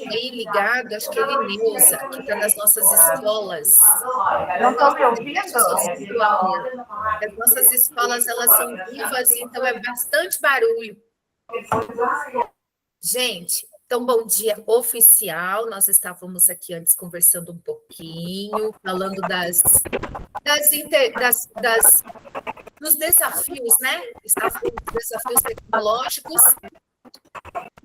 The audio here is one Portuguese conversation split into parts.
Aí ligado, acho que ele Neuza, que está nas nossas escolas. Não estou me ouvindo? As nossas escolas, elas são vivas, então é bastante barulho. Gente, então, bom dia oficial. Nós estávamos aqui antes conversando um pouquinho, falando dos desafios, né? Estávamos dos desafios tecnológicos.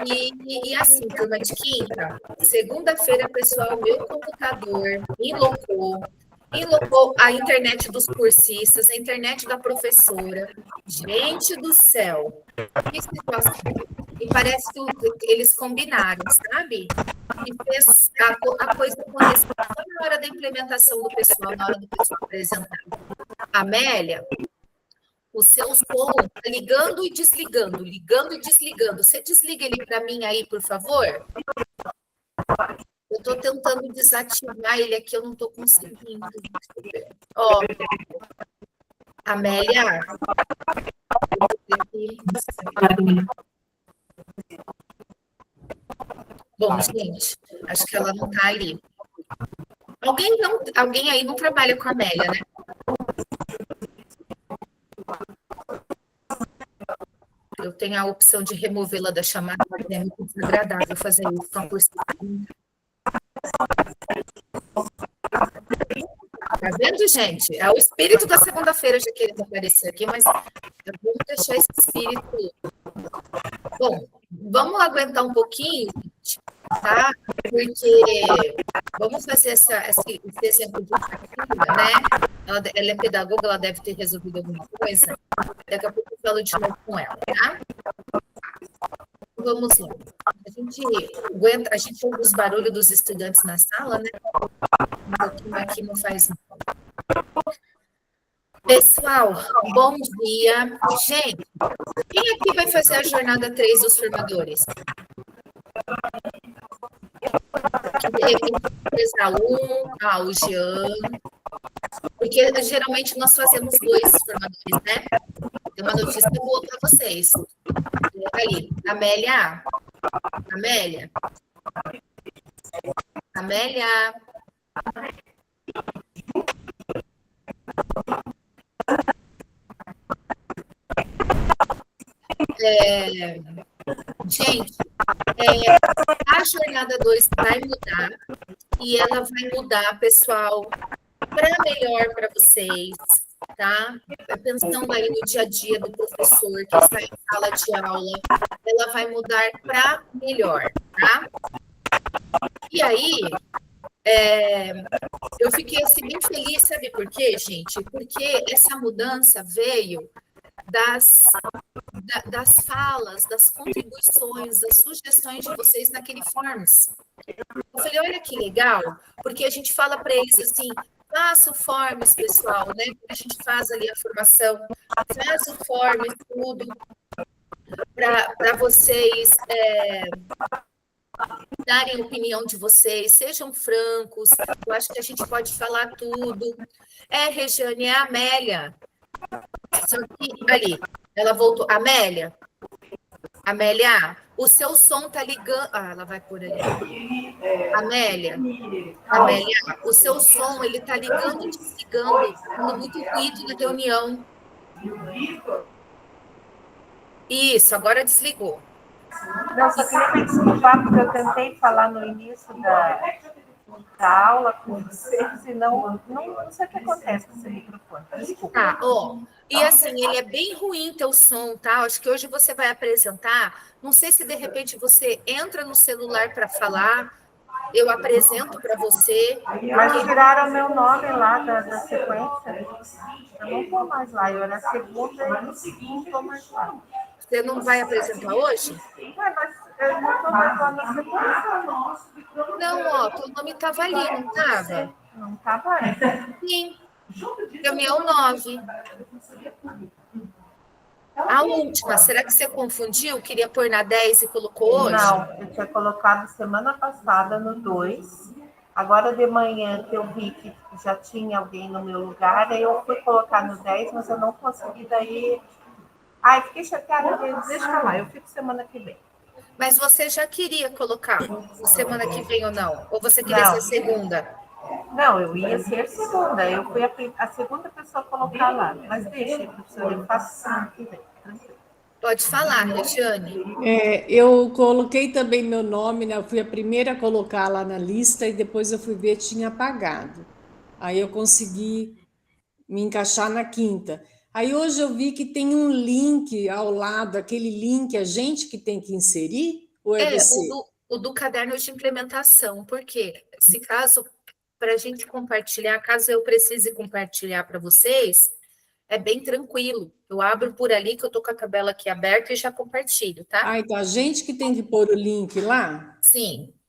E assim, turma de quinta, segunda-feira, pessoal, meu computador enlocou a internet dos cursistas, a internet da professora. Gente do céu, que situação. E parece que eles combinaram, sabe? E fez a coisa acontecer só na hora da implementação do pessoal, na hora do pessoal apresentar. Amélia, o seu som está ligando e desligando, ligando e desligando. Você desliga ele para mim aí, por favor? Eu estou tentando desativar ele aqui, eu não estou conseguindo. Ó, Amélia. Bom, gente, acho que ela não está ali. Alguém aí não trabalha com a Amélia, né? Eu tenho a opção de removê-la da chamada, mas é muito desagradável fazer isso com a cursista. Tá vendo, gente? É o espírito da segunda-feira já querendo aparecer aqui, mas vamos deixar esse espírito. Bom, vamos aguentar um pouquinho, gente, tá? Porque vamos fazer esse exemplo de Fatima, né? Ela é pedagoga, ela deve ter resolvido alguma coisa. Daqui a pouco eu falo de novo com ela, tá? Vamos lá. A gente ouve os barulhos dos estudantes na sala, né? Um pouquinho aqui não faz mal. Pessoal, bom dia. Gente, quem aqui vai fazer a jornada 3 dos formadores? O Jean. Porque geralmente nós fazemos 2 formadores, né? Tem uma notícia boa para vocês. Aí, Amélia. Gente, a jornada 2 vai mudar e ela vai mudar, pessoal, para melhor para vocês, tá? Pensando aí no dia a dia do professor que está em sala de aula, ela vai mudar para melhor, tá? E aí, eu fiquei assim bem feliz, sabe por quê, gente? Porque essa mudança veio das falas, das contribuições, das sugestões de vocês naquele Forms. Eu falei, olha que legal, porque a gente fala para eles assim, faça o Forms, pessoal, né? A gente faz ali a formação, faz o Forms, tudo, para vocês darem a opinião de vocês, sejam francos, eu acho que a gente pode falar tudo. Regiane, é a Amélia. Só que ali, ela voltou. Amélia, o seu som tá ligando. Ela vai por ali. Amélia, o seu som ele tá ligando e desligando, dando muito ruído na reunião. Isso, agora desligou. Não, só queria me desculpar porque eu tentei falar no início da aula com vocês e não sei o que acontece com esse microfone. Desculpa. E assim, ele é bem ruim teu som, tá? Acho que hoje você vai apresentar. Não sei se de repente você entra no celular para falar, eu apresento para você. Mas tiraram meu nome lá da sequência. Eu não estou mais lá. Eu era segunda e não estou mais lá. Você não vai apresentar hoje? Mas eu não estou mais lá na sequência. Não, teu nome estava ali, não estava? Não estava aí. Sim. O meu 9. A última, será que você confundiu? Queria pôr na 10 e colocou hoje? Não, eu tinha colocado semana passada no 2. Agora de manhã que eu vi que já tinha alguém no meu lugar, aí eu fui colocar no 10, mas eu não consegui daí. Fiquei chateada, deixa lá, eu fico semana que vem. Mas você já queria colocar semana que vem ou não? Ou você queria ser segunda? Não, eu ia ser segunda. Eu fui a segunda pessoa a colocar lá. Mas deixa, professora, eu faço semana que vem. Tranquilo. Pode falar, Regiane. Eu coloquei também meu nome, né? Eu fui a primeira a colocar lá na lista e depois eu fui ver, tinha apagado. Aí eu consegui me encaixar na quinta. Aí hoje eu vi que tem um link ao lado, aquele link, a gente que tem que inserir, ou é É, você? o do caderno de implementação, porque se caso, para a gente compartilhar, caso eu precise compartilhar para vocês, é bem tranquilo. Eu abro por ali, que eu estou com a tabela aqui aberta e já compartilho, tá? Ah, então a gente que tem que pôr o link lá? Sim, é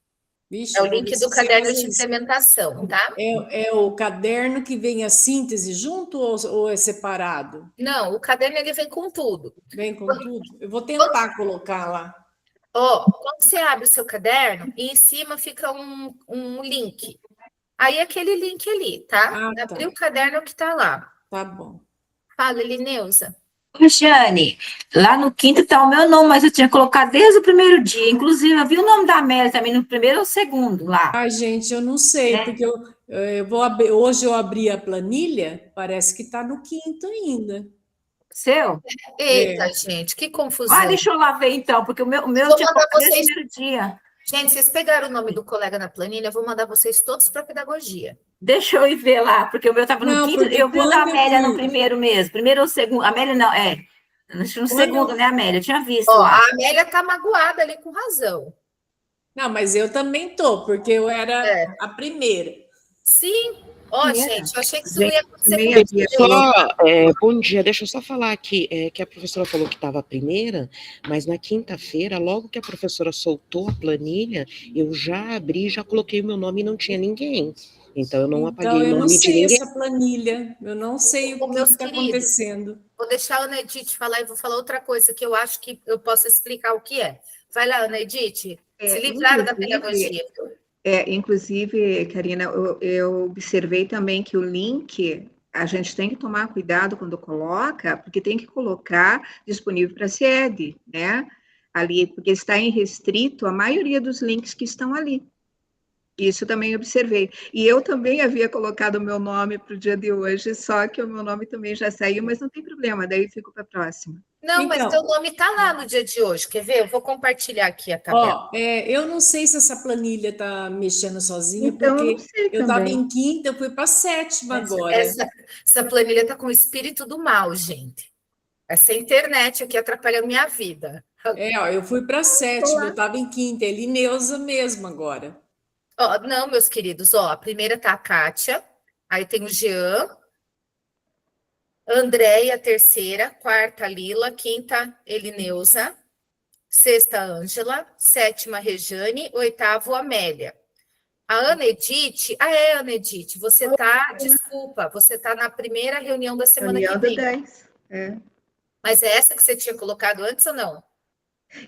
Vixe, o eu vou link do esquecer caderno fazer de isso. implementação, tá? É o caderno que vem a síntese junto ou é separado? Não, o caderno ele vem com tudo. Vem com tudo? Eu vou tentar colocar lá. Ó, quando você abre o seu caderno, e em cima fica um link. Aí aquele link ali, tá? Ah, tá. Abrir o caderno que tá lá. Tá bom. Fala, Elineuza. Cristiane, lá no quinto está o meu nome, mas eu tinha colocado desde o primeiro dia. Inclusive, eu vi o nome da Amélia também no primeiro ou segundo lá. Ai, gente, eu não sei, Né? porque eu vou abrir, hoje eu abri a planilha, parece que está no quinto ainda. Seu? Eita, gente, que Ah, confusão. deixa eu lá ver então, porque o meu eu Vou tinha mandar colocado desde o vocês. primeiro dia. Gente, vocês pegaram o nome do colega na planilha, eu vou mandar vocês todos para pedagogia. Deixa eu ir ver lá, porque o meu estava no Não, quinto. porque Eu vi o da quando eu Amélia no fui, primeiro mesmo. Primeiro ou segundo? Amélia não, é. Acho que no quando segundo, eu, né, Amélia? Eu tinha visto Ó, lá. a Amélia tá magoada ali com razão. não, mas eu também tô, porque eu era É. a primeira. Sim. Ó, gente, eu achei que isso não Gente, ia acontecer também com havia vocês. colocado. Bom dia, deixa eu só falar aqui, que a professora falou que estava a primeira, mas na quinta-feira, logo que a professora soltou a planilha, eu já abri, já coloquei o meu nome e não tinha ninguém. Então, eu não Então, apaguei o eu não nome de sei ninguém. essa planilha, eu não sei o Ô, que meus está queridos, acontecendo. vou deixar a Ana Edith falar e vou falar outra coisa que eu acho que eu posso explicar o que é. Vai lá, Ana Edith. Se livraram da pedagogia. Inclusive, Karina, eu observei também que o link a gente tem que tomar cuidado quando coloca, porque tem que colocar disponível para a SED, né? Ali, porque está em restrito a maioria dos links que estão ali. Isso também observei. E eu também havia colocado o meu nome para o dia de hoje, só que o meu nome também já saiu, mas não tem problema, daí fico para a próxima. Não, mas teu Então, nome está lá no dia de hoje. Quer ver? Eu vou compartilhar aqui a tabela. eu não sei se essa planilha está mexendo sozinha, Então, eu não porque sei eu estava também. em quinta, eu fui para a sétima agora. Essa planilha está com o espírito do mal, gente. Essa internet aqui atrapalha a minha vida. Eu fui para a sétima, eu estava em quinta, é Lineuza mesmo agora. Ó, não, meus queridos, ó, a primeira tá a Kátia, aí tem o Jean, Andréia, a terceira, quarta, Lila, quinta, Elineuza, sexta, Ângela, sétima, Rejane, oitavo, Amélia. A Ana Edith, Ana Edith, desculpa, você tá na primeira reunião da semana que Reunião do vem. 10. É. Mas é essa que você tinha colocado antes ou não?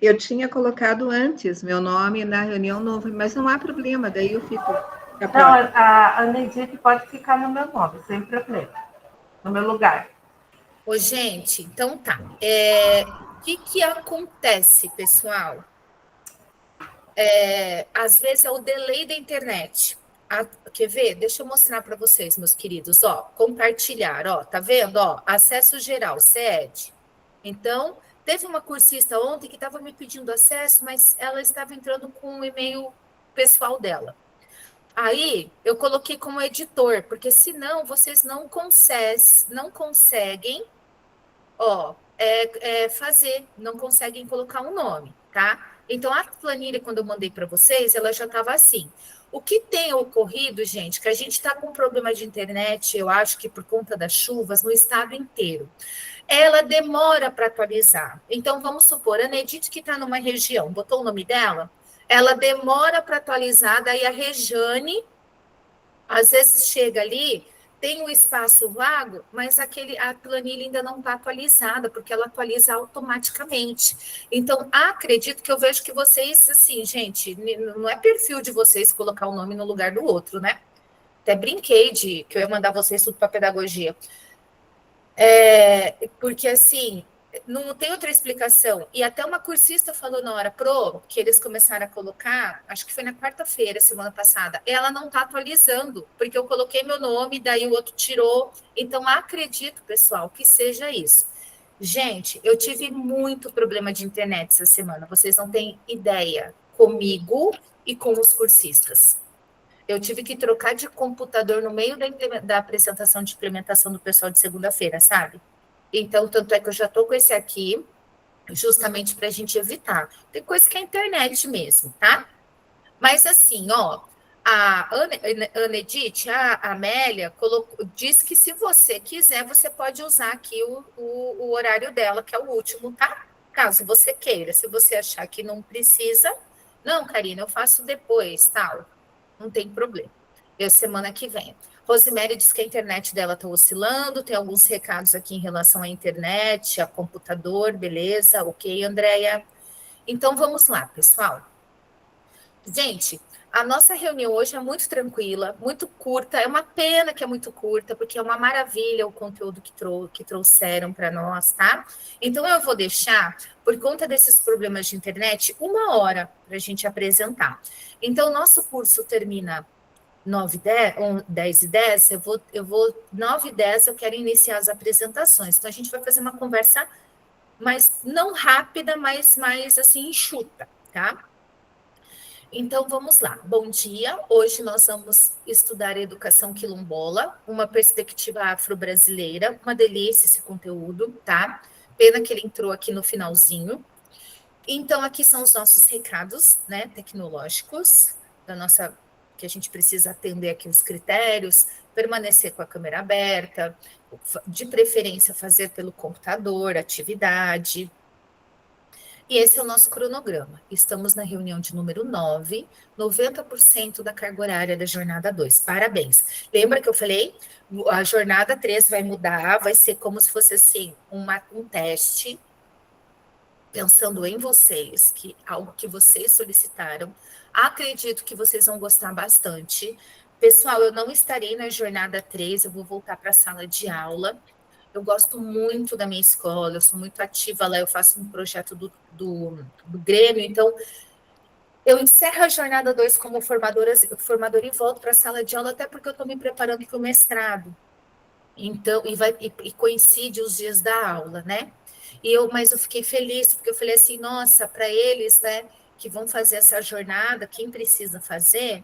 Eu tinha colocado antes meu nome na reunião nova, mas não há problema, daí eu fico. Não, a Ana Edith pode ficar no meu nome, sem problema. No meu lugar. Ô, gente, então tá. O que acontece, pessoal? Às vezes é o delay da internet. Quer ver? Deixa eu mostrar para vocês, meus queridos. Ó, compartilhar, ó, tá vendo? Ó, acesso geral, SED. Então, teve uma cursista ontem que estava me pedindo acesso, mas ela estava entrando com o e-mail pessoal dela. Aí, eu coloquei como editor, porque senão vocês não conseguem fazer, não conseguem colocar um nome, tá? Então, a planilha, quando eu mandei para vocês, ela já estava assim. O que tem ocorrido, gente, que a gente está com problema de internet, eu acho que por conta das chuvas, no estado inteiro. Ela demora para atualizar. Então, vamos supor, a Nedite que está numa região, botou o nome dela, ela demora para atualizar, daí a Rejane, às vezes chega ali, tem um espaço vago, mas a planilha ainda não está atualizada, porque ela atualiza automaticamente. Então, acredito que eu vejo que vocês, assim, gente, não é perfil de vocês colocar o nome no lugar do outro, né? Até brinquei que eu ia mandar vocês tudo para pedagogia. Porque, assim, não tem outra explicação. E até uma cursista falou na hora, que eles começaram a colocar, acho que foi na quarta-feira, semana passada, ela não está atualizando, porque eu coloquei meu nome, daí o outro tirou. Então, acredito, pessoal, que seja isso. Gente, eu tive muito problema de internet essa semana, vocês não têm ideia, comigo e com os cursistas. Eu tive que trocar de computador no meio da apresentação de implementação do pessoal de segunda-feira, sabe? Então, tanto é que eu já estou com esse aqui, justamente para a gente evitar. Tem coisa que é internet mesmo, tá? Mas assim, ó, a Ana Edith, a Amélia, disse que se você quiser, você pode usar aqui o horário dela, que é o último, tá? Caso você queira. Se você achar que não precisa, não, Karina, eu faço depois, tal. Não tem problema. É semana que vem. Rosemary diz que a internet dela está oscilando, tem alguns recados aqui em relação à internet, a computador, beleza, ok, Andréia? Então, vamos lá, pessoal. Gente, a nossa reunião hoje é muito tranquila, muito curta, é uma pena que é muito curta, porque é uma maravilha o conteúdo que trouxeram para nós, tá? Então, eu vou deixar, por conta desses problemas de internet, 1 hora para a gente apresentar. Então, nosso curso termina 10h10, eu vou 9h10, eu quero iniciar as apresentações. Então, a gente vai fazer uma conversa mais, não rápida, mas mais, assim, enxuta, tá? Então, vamos lá. Bom dia. Hoje nós vamos estudar educação quilombola, uma perspectiva afro-brasileira. Uma delícia esse conteúdo, tá? Pena que ele entrou aqui no finalzinho. Então, aqui são os nossos recados, né, tecnológicos, que a gente precisa atender aqui os critérios, permanecer com a câmera aberta, de preferência fazer pelo computador, atividade. E esse é o nosso cronograma. Estamos na reunião de número 9, 90% da carga horária da jornada 2. Parabéns. Lembra que eu falei? A jornada 3 vai mudar, vai ser como se fosse assim, um teste, pensando em vocês, que algo que vocês solicitaram. Acredito que vocês vão gostar bastante. Pessoal, eu não estarei na jornada 3, eu vou voltar para a sala de aula. Eu gosto muito da minha escola, eu sou muito ativa lá, eu faço um projeto do Grêmio, então eu encerro a jornada 2 como formadora e volto para a sala de aula, até porque eu estou me preparando para o mestrado. Então, e coincide os dias da aula, né? Mas eu fiquei feliz, porque eu falei assim, nossa, para eles, né, que vão fazer essa jornada, quem precisa fazer,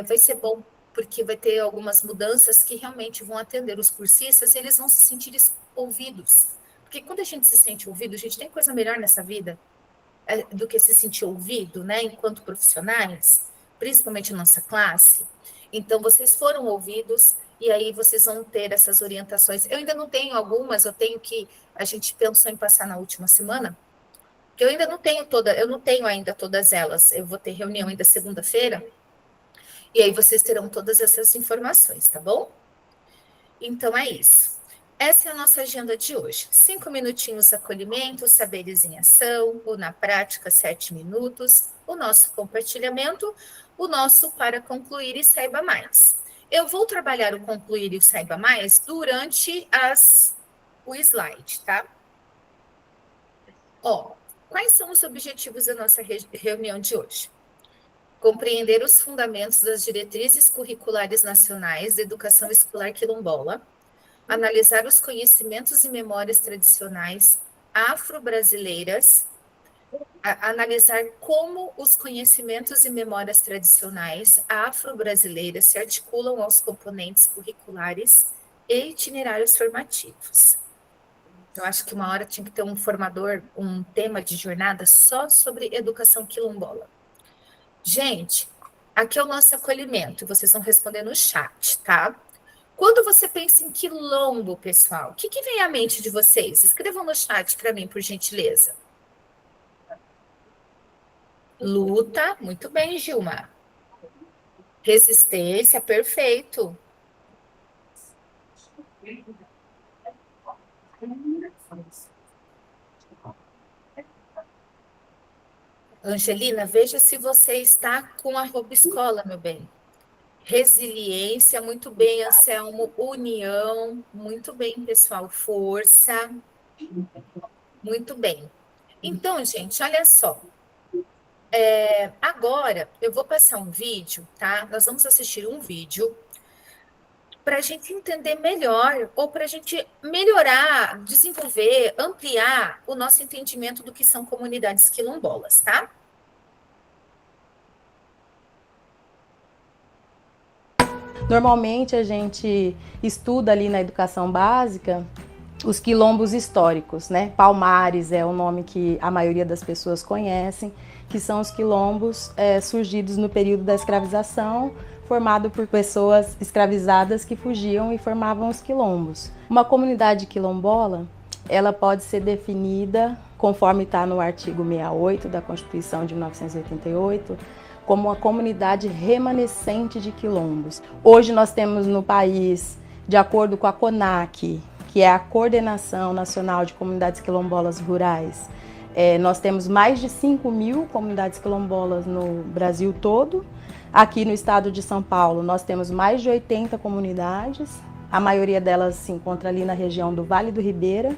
vai ser bom, porque vai ter algumas mudanças que realmente vão atender os cursistas, e eles vão se sentir ouvidos. Porque quando a gente se sente ouvido, a gente tem coisa melhor nessa vida do que se sentir ouvido, né, enquanto profissionais, principalmente nossa classe. Então, vocês foram ouvidos, e aí vocês vão ter essas orientações. Eu ainda não tenho algumas, a gente pensou em passar na última semana, que eu ainda não tenho eu não tenho ainda todas elas. Eu vou ter reunião ainda segunda-feira, e aí vocês terão todas essas informações, tá bom? Então é isso. Essa é a nossa agenda de hoje. 5 minutinhos acolhimento, saberes em ação, ou na prática 7 minutos, o nosso compartilhamento, o nosso para concluir e saiba mais. Eu vou trabalhar o concluir e o saiba mais durante o slide, tá? Ó, quais são os objetivos da nossa reunião de hoje? Compreender os fundamentos das diretrizes curriculares nacionais da educação escolar quilombola, analisar os conhecimentos e memórias tradicionais afro-brasileiras, analisar como os conhecimentos e memórias tradicionais afro-brasileiras se articulam aos componentes curriculares e itinerários formativos. Eu acho que 1 hora tinha que ter um tema de jornada só sobre educação quilombola. Gente, aqui é o nosso acolhimento, vocês vão responder no chat, tá? Quando você pensa em quilombo, pessoal, o que vem à mente de vocês? Escrevam no chat para mim, por gentileza. Luta, muito bem, Gilmar. Resistência, perfeito. Angelina, veja se você está com a roupa escola, meu bem. Resiliência, muito bem, Anselmo. União, muito bem, pessoal. Força. Muito bem. Então, gente, olha só. Agora eu vou passar um vídeo, tá? Nós vamos assistir um vídeo para a gente entender melhor, ou para a gente melhorar, desenvolver, ampliar o nosso entendimento do que são comunidades quilombolas, tá? Normalmente a gente estuda ali na educação básica os quilombos históricos, né? Palmares é o nome que a maioria das pessoas conhecem, que são os quilombos surgidos no período da escravização, formado por pessoas escravizadas que fugiam e formavam os quilombos. Uma comunidade quilombola, ela pode ser definida, conforme está no artigo 68 da Constituição de 1988, como uma comunidade remanescente de quilombos. Hoje nós temos no país, de acordo com a CONAC, que é a Coordenação Nacional de Comunidades Quilombolas Rurais, nós temos mais de 5.000 comunidades quilombolas no Brasil todo. Aqui no estado de São Paulo, nós temos mais de 80 comunidades. A maioria delas se encontra ali na região do Vale do Ribeira.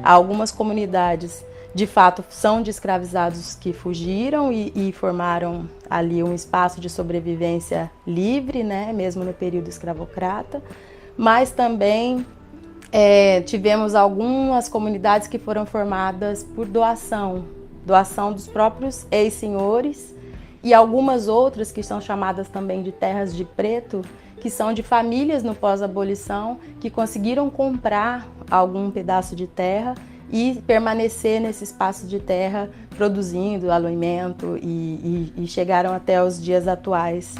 Algumas comunidades, de fato, são de escravizados que fugiram e formaram ali um espaço de sobrevivência livre, né, mesmo no período escravocrata. Mas também tivemos algumas comunidades que foram formadas por doação dos próprios ex-senhores, e algumas outras que são chamadas também de terras de preto, que são de famílias no pós-abolição que conseguiram comprar algum pedaço de terra e permanecer nesse espaço de terra produzindo alimento e chegaram até os dias atuais.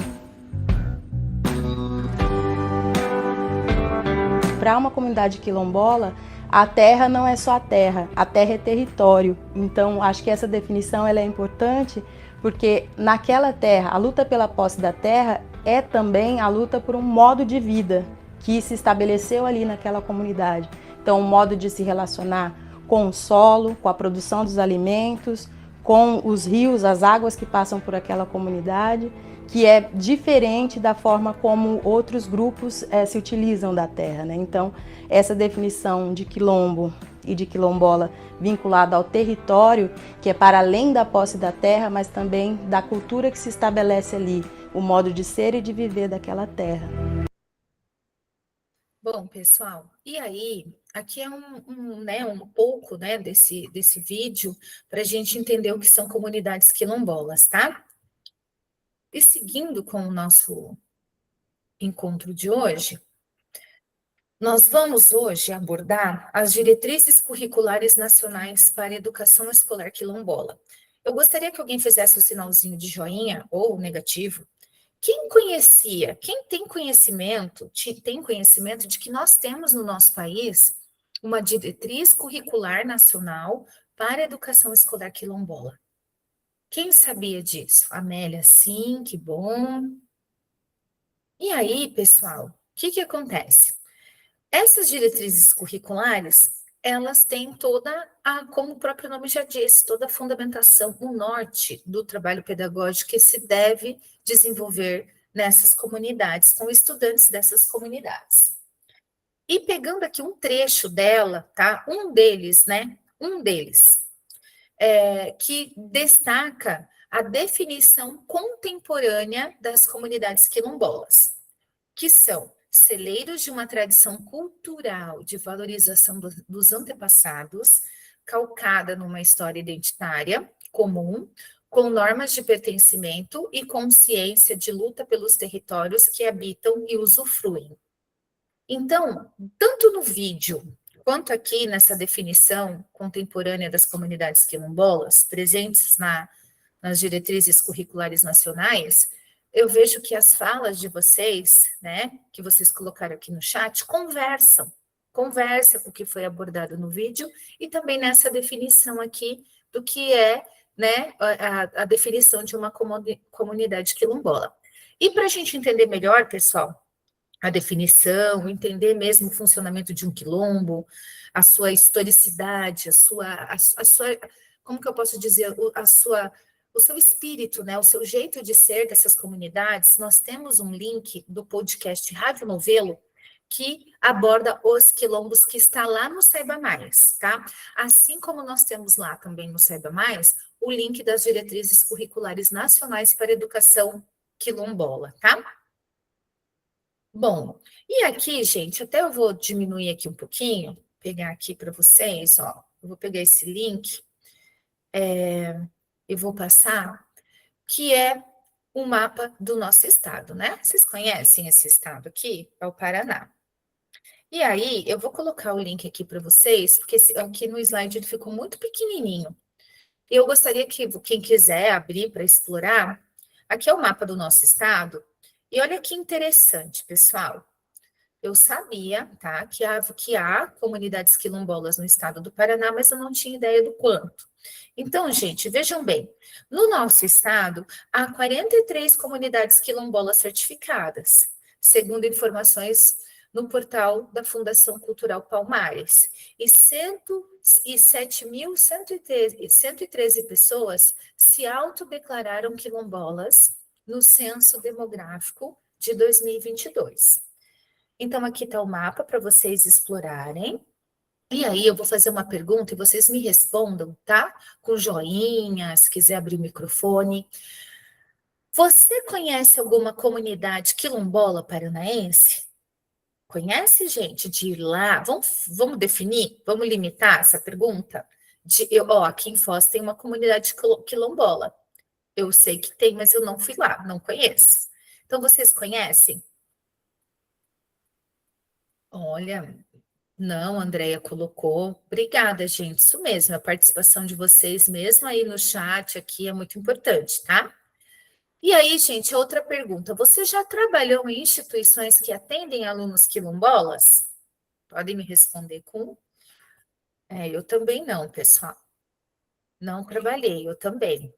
Para uma comunidade quilombola, a terra não é só a terra é território. Então, acho que essa definição ela é importante, porque naquela terra, a luta pela posse da terra é também a luta por um modo de vida que se estabeleceu ali naquela comunidade. Então, um modo de se relacionar com o solo, com a produção dos alimentos, com os rios, as águas que passam por aquela comunidade, que é diferente da forma como outros grupos se utilizam da terra, né? Então, essa definição de quilombo e de quilombola vinculada ao território, que é para além da posse da terra, mas também da cultura que se estabelece ali, o modo de ser e de viver daquela terra. Bom, pessoal, e aí, aqui é um pouco, né, desse vídeo para a gente entender o que são comunidades quilombolas, tá? E seguindo com o nosso encontro de hoje, nós vamos hoje abordar as diretrizes curriculares nacionais para a educação escolar quilombola. Eu gostaria que alguém fizesse o sinalzinho de joinha ou negativo. Quem tem conhecimento de que nós temos no nosso país uma diretriz curricular nacional para a educação escolar quilombola? Quem sabia disso? Amélia, sim, que bom. E aí, pessoal, o que acontece? Essas diretrizes curriculares, elas têm como o próprio nome já disse, toda a fundamentação, o norte do trabalho pedagógico que se deve desenvolver nessas comunidades, com estudantes dessas comunidades. E pegando aqui um trecho dela, tá? Um deles, que destaca a definição contemporânea das comunidades quilombolas, que são celeiros de uma tradição cultural de valorização dos antepassados, calcada numa história identitária comum, com normas de pertencimento e consciência de luta pelos territórios que habitam e usufruem. Então, tanto no vídeo quanto aqui nessa definição contemporânea das comunidades quilombolas, presentes nas diretrizes curriculares nacionais, eu vejo que as falas de vocês, né, que vocês colocaram aqui no chat, conversa com o que foi abordado no vídeo e também nessa definição aqui do que é, né, a definição de uma comunidade quilombola. E para a gente entender melhor, pessoal, a definição, entender mesmo o funcionamento de um quilombo, a sua historicidade, a sua, como que eu posso dizer, o seu espírito, né, o seu jeito de ser dessas comunidades, nós temos um link do podcast Rádio Novelo, que aborda os quilombos, que está lá no Saiba Mais, tá? Assim como nós temos lá também no Saiba Mais o link das diretrizes curriculares nacionais para educação quilombola, tá? Bom, e aqui, gente, até eu vou diminuir aqui um pouquinho, pegar aqui para vocês, ó, eu vou pegar esse link, e vou passar, que é o mapa do nosso estado, né? Vocês conhecem esse estado aqui? É o Paraná. E aí, eu vou colocar o link aqui para vocês, porque aqui no slide ele ficou muito pequenininho. E eu gostaria que quem quiser abrir para explorar, aqui é o mapa do nosso estado. E olha que interessante, pessoal. Eu sabia, tá, que há comunidades quilombolas no estado do Paraná, mas eu não tinha ideia do quanto. Então, gente, vejam bem, no nosso estado, há 43 comunidades quilombolas certificadas, segundo informações no portal da Fundação Cultural Palmares, e 107.113 pessoas se autodeclararam quilombolas no censo demográfico de 2022. Então, aqui está o mapa para vocês explorarem. E aí, eu vou fazer uma pergunta e vocês me respondam, tá? Com joinha, se quiser abrir o microfone. Você conhece alguma comunidade quilombola paranaense? Conhece, gente, de ir lá? Vamos definir? Vamos limitar essa pergunta? Aqui em Foz tem uma comunidade quilombola. Eu sei que tem, mas eu não fui lá, não conheço. Então, vocês conhecem? Olha, não, a Andrea colocou. Obrigada, gente. Isso mesmo, a participação de vocês mesmo aí no chat aqui é muito importante, tá? E aí, gente, outra pergunta. Você já trabalhou em instituições que atendem alunos quilombolas? Podem me responder com... eu também não, pessoal. Não trabalhei, eu também.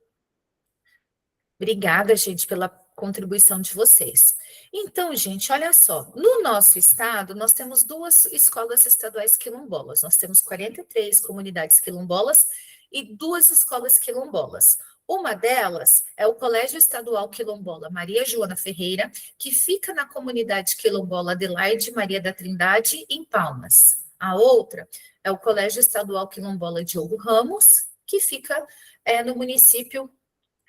Obrigada, gente, pela contribuição de vocês. Então, gente, olha só, no nosso estado, nós temos 2 escolas estaduais quilombolas, nós temos 43 comunidades quilombolas e 2 escolas quilombolas. Uma delas é o Colégio Estadual Quilombola Maria Joana Ferreira, que fica na comunidade quilombola Adelaide Maria da Trindade, em Palmas. A outra é o Colégio Estadual Quilombola Diogo Ramos, que fica no município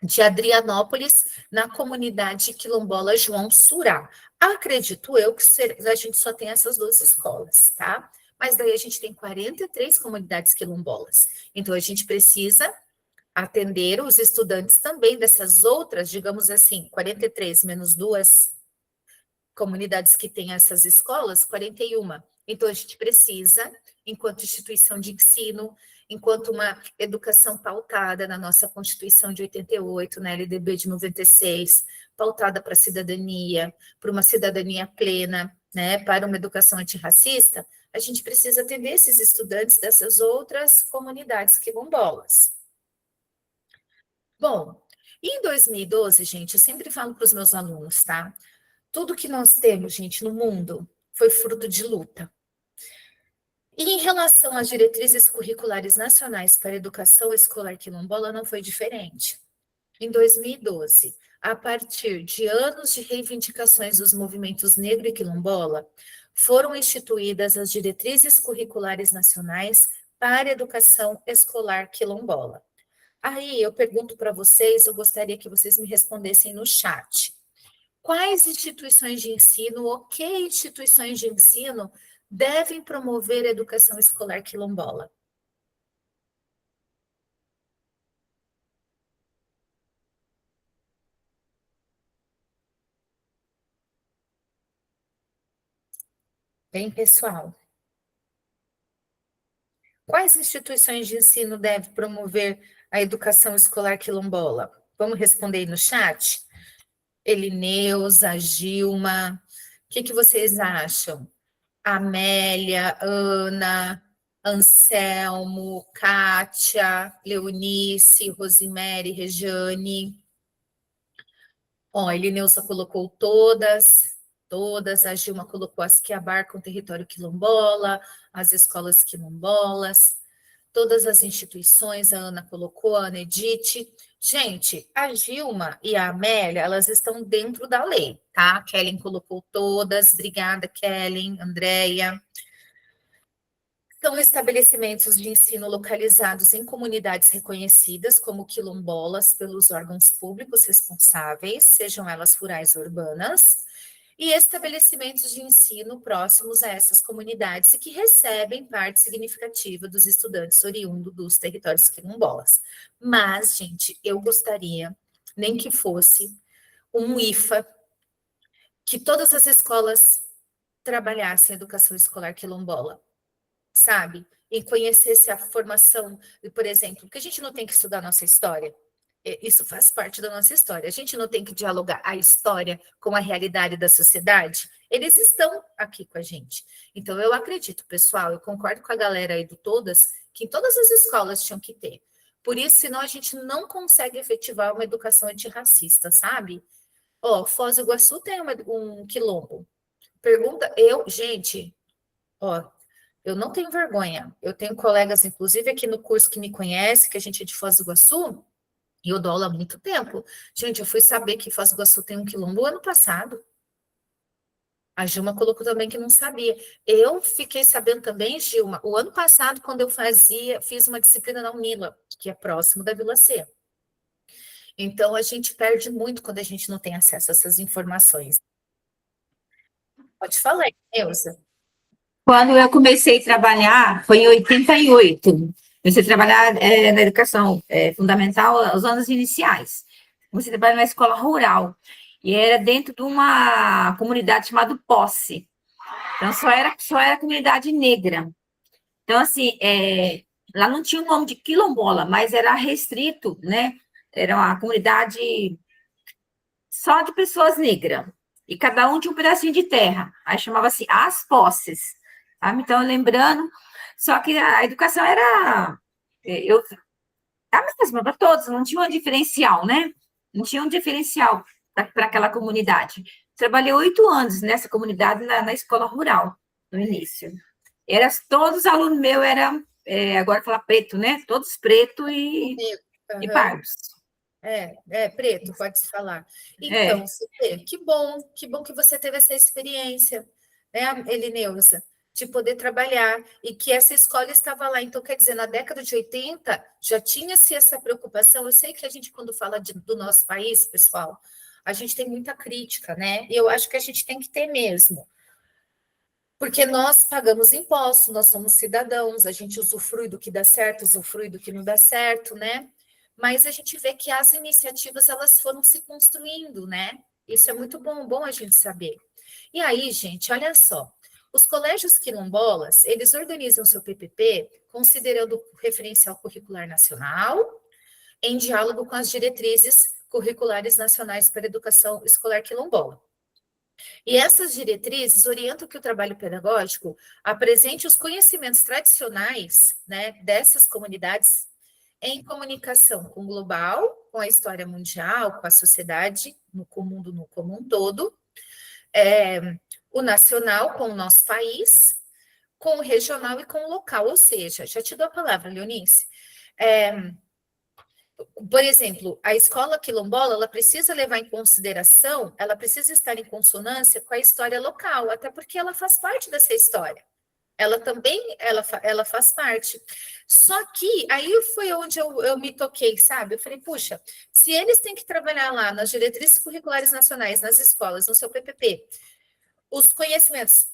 de Adrianópolis, na comunidade quilombola João Surá. Acredito eu que a gente só tem essas 2 escolas, tá? Mas daí a gente tem 43 comunidades quilombolas. Então, a gente precisa atender os estudantes também dessas outras, digamos assim, 43 menos 2 comunidades que têm essas escolas, 41. Então, a gente precisa, enquanto instituição de ensino, enquanto uma educação pautada na nossa Constituição de 88, na LDB de 96, pautada para a cidadania, para uma cidadania plena, né, para uma educação antirracista, a gente precisa atender esses estudantes dessas outras comunidades quilombolas. Bom, em 2012, gente, eu sempre falo para os meus alunos, tá? Tudo que nós temos, gente, no mundo foi fruto de luta. E em relação às diretrizes curriculares nacionais para a educação escolar quilombola, não foi diferente. Em 2012, a partir de anos de reivindicações dos movimentos negro e quilombola, foram instituídas as diretrizes curriculares nacionais para a educação escolar quilombola. Aí eu pergunto para vocês, eu gostaria que vocês me respondessem no chat. Quais instituições de ensino ou que instituições de ensino devem promover a educação escolar quilombola? Bem, pessoal, quais instituições de ensino devem promover a educação escolar quilombola? Vamos responder aí no chat? Elineusa, Gilma, o que vocês acham? Amélia, Ana, Anselmo, Kátia, Leonice, Rosimere, Rejane. Ó, a Elineusa colocou todas, a Gilma colocou as que abarcam o território quilombola, as escolas quilombolas. todas as instituições, a Ana colocou, a Ana Edith. Gente, a Gilma e a Amélia, elas estão dentro da lei, tá? A Kellen colocou todas, obrigada, Kellen, Andréia. São estabelecimentos de ensino localizados em comunidades reconhecidas como quilombolas pelos órgãos públicos responsáveis, sejam elas rurais ou urbanas, e estabelecimentos de ensino próximos a essas comunidades e que recebem parte significativa dos estudantes oriundos dos territórios quilombolas. Mas, gente, eu gostaria, nem que fosse um IFA, que todas as escolas trabalhassem a educação escolar quilombola, sabe? E conhecesse a formação, por exemplo, porque a gente não tem que estudar a nossa história. Isso faz parte da nossa história. A gente não tem que dialogar a história com a realidade da sociedade. Eles estão aqui com a gente. Então, eu acredito, pessoal, eu concordo com a galera aí do Todas, que em todas as escolas tinham que ter. Por isso, senão a gente não consegue efetivar uma educação antirracista, sabe? Ó, Foz do Iguaçu tem um quilombo. Pergunta, gente, ó, eu não tenho vergonha. Eu tenho colegas, inclusive, aqui no curso que me conhece, que a gente é de Foz do Iguaçu, e eu dou aula há muito tempo. Gente, eu fui saber que Foz do Iguaçu tem um quilombo ano passado. A Gilma colocou também que não sabia. Eu fiquei sabendo também, Gilma, o ano passado, quando eu fiz uma disciplina na Unila, que é próximo da Vila C. Então, a gente perde muito quando a gente não tem acesso a essas informações. Pode falar, Elza. Quando eu comecei a trabalhar, foi em 88. Comecei a trabalhar na educação fundamental, os anos iniciais. Comecei a trabalhar na escola rural. E era dentro de uma comunidade chamada Posse. Então, só era comunidade negra. Então, assim, lá não tinha o nome de quilombola, mas era restrito, né? Era uma comunidade só de pessoas negras. E cada um tinha um pedacinho de terra. Aí chamava-se As Posses. Sabe? Então, lembrando, só que a educação era a mesma para todos, não tinha um diferencial, né? Não tinha um diferencial para aquela comunidade. Trabalhei 8 anos nessa comunidade na escola rural, no início. Todos os alunos meus eram, agora falar preto, né? Todos preto e pardos. Preto, pode-se falar. Então, que bom que você teve essa experiência, né, Elineusa, de poder trabalhar, e que essa escola estava lá. Então, quer dizer, na década de 80, já tinha-se essa preocupação. Eu sei que a gente, quando fala do nosso país, pessoal, a gente tem muita crítica, né? E eu acho que a gente tem que ter mesmo. Porque nós pagamos impostos, nós somos cidadãos, a gente usufrui do que dá certo, usufrui do que não dá certo, né? Mas a gente vê que as iniciativas, elas foram se construindo, né? Isso é muito bom a gente saber. E aí, gente, olha só, os colégios quilombolas, eles organizam seu PPP considerando o referencial curricular nacional, em diálogo com as diretrizes curriculares nacionais para a educação escolar quilombola. E essas diretrizes orientam que o trabalho pedagógico apresente os conhecimentos tradicionais, né, dessas comunidades em comunicação com o global, com a história mundial, com a sociedade, com o mundo como um todo, o nacional com o nosso país, com o regional e com o local. Ou seja, já te dou a palavra, Leonice. Por exemplo, a escola quilombola, ela precisa levar em consideração, ela precisa estar em consonância com a história local, até porque ela faz parte dessa história. Ela também, ela faz parte. Só que aí foi onde eu me toquei, sabe? Eu falei, puxa, se eles têm que trabalhar lá nas diretrizes curriculares nacionais, nas escolas, no seu PPP, os conhecimentos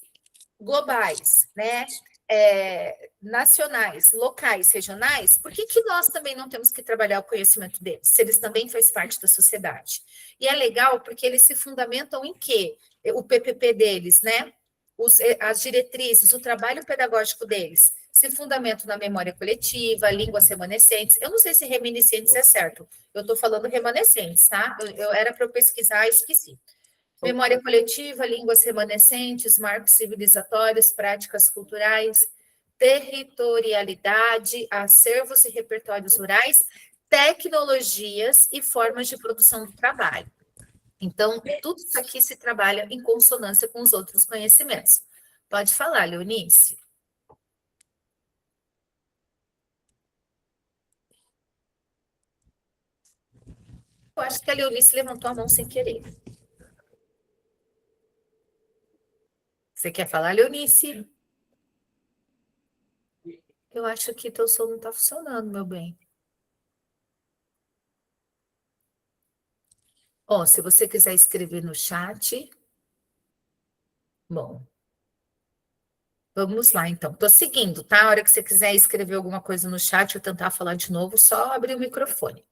globais, né? Nacionais, locais, regionais, por que nós também não temos que trabalhar o conhecimento deles, se eles também fazem parte da sociedade? E é legal porque eles se fundamentam em quê? O PPP deles, né? As diretrizes, o trabalho pedagógico deles se fundamentam na memória coletiva, línguas remanescentes. Eu não sei se reminiscentes é certo, eu estou falando remanescentes, tá? Eu era para eu pesquisar, esqueci. Memória coletiva, línguas remanescentes, marcos civilizatórios, práticas culturais, territorialidade, acervos e repertórios rurais, tecnologias e formas de produção do trabalho. Então, tudo isso aqui se trabalha em consonância com os outros conhecimentos. Pode falar, Leonice. Eu acho que a Leonice levantou a mão sem querer. Você quer falar, Leonice? Eu acho que teu som não está funcionando, meu bem. Ó, se você quiser escrever no chat. Bom, vamos lá, então. Tô seguindo, tá? A hora que você quiser escrever alguma coisa no chat ou tentar falar de novo, só abrir o microfone.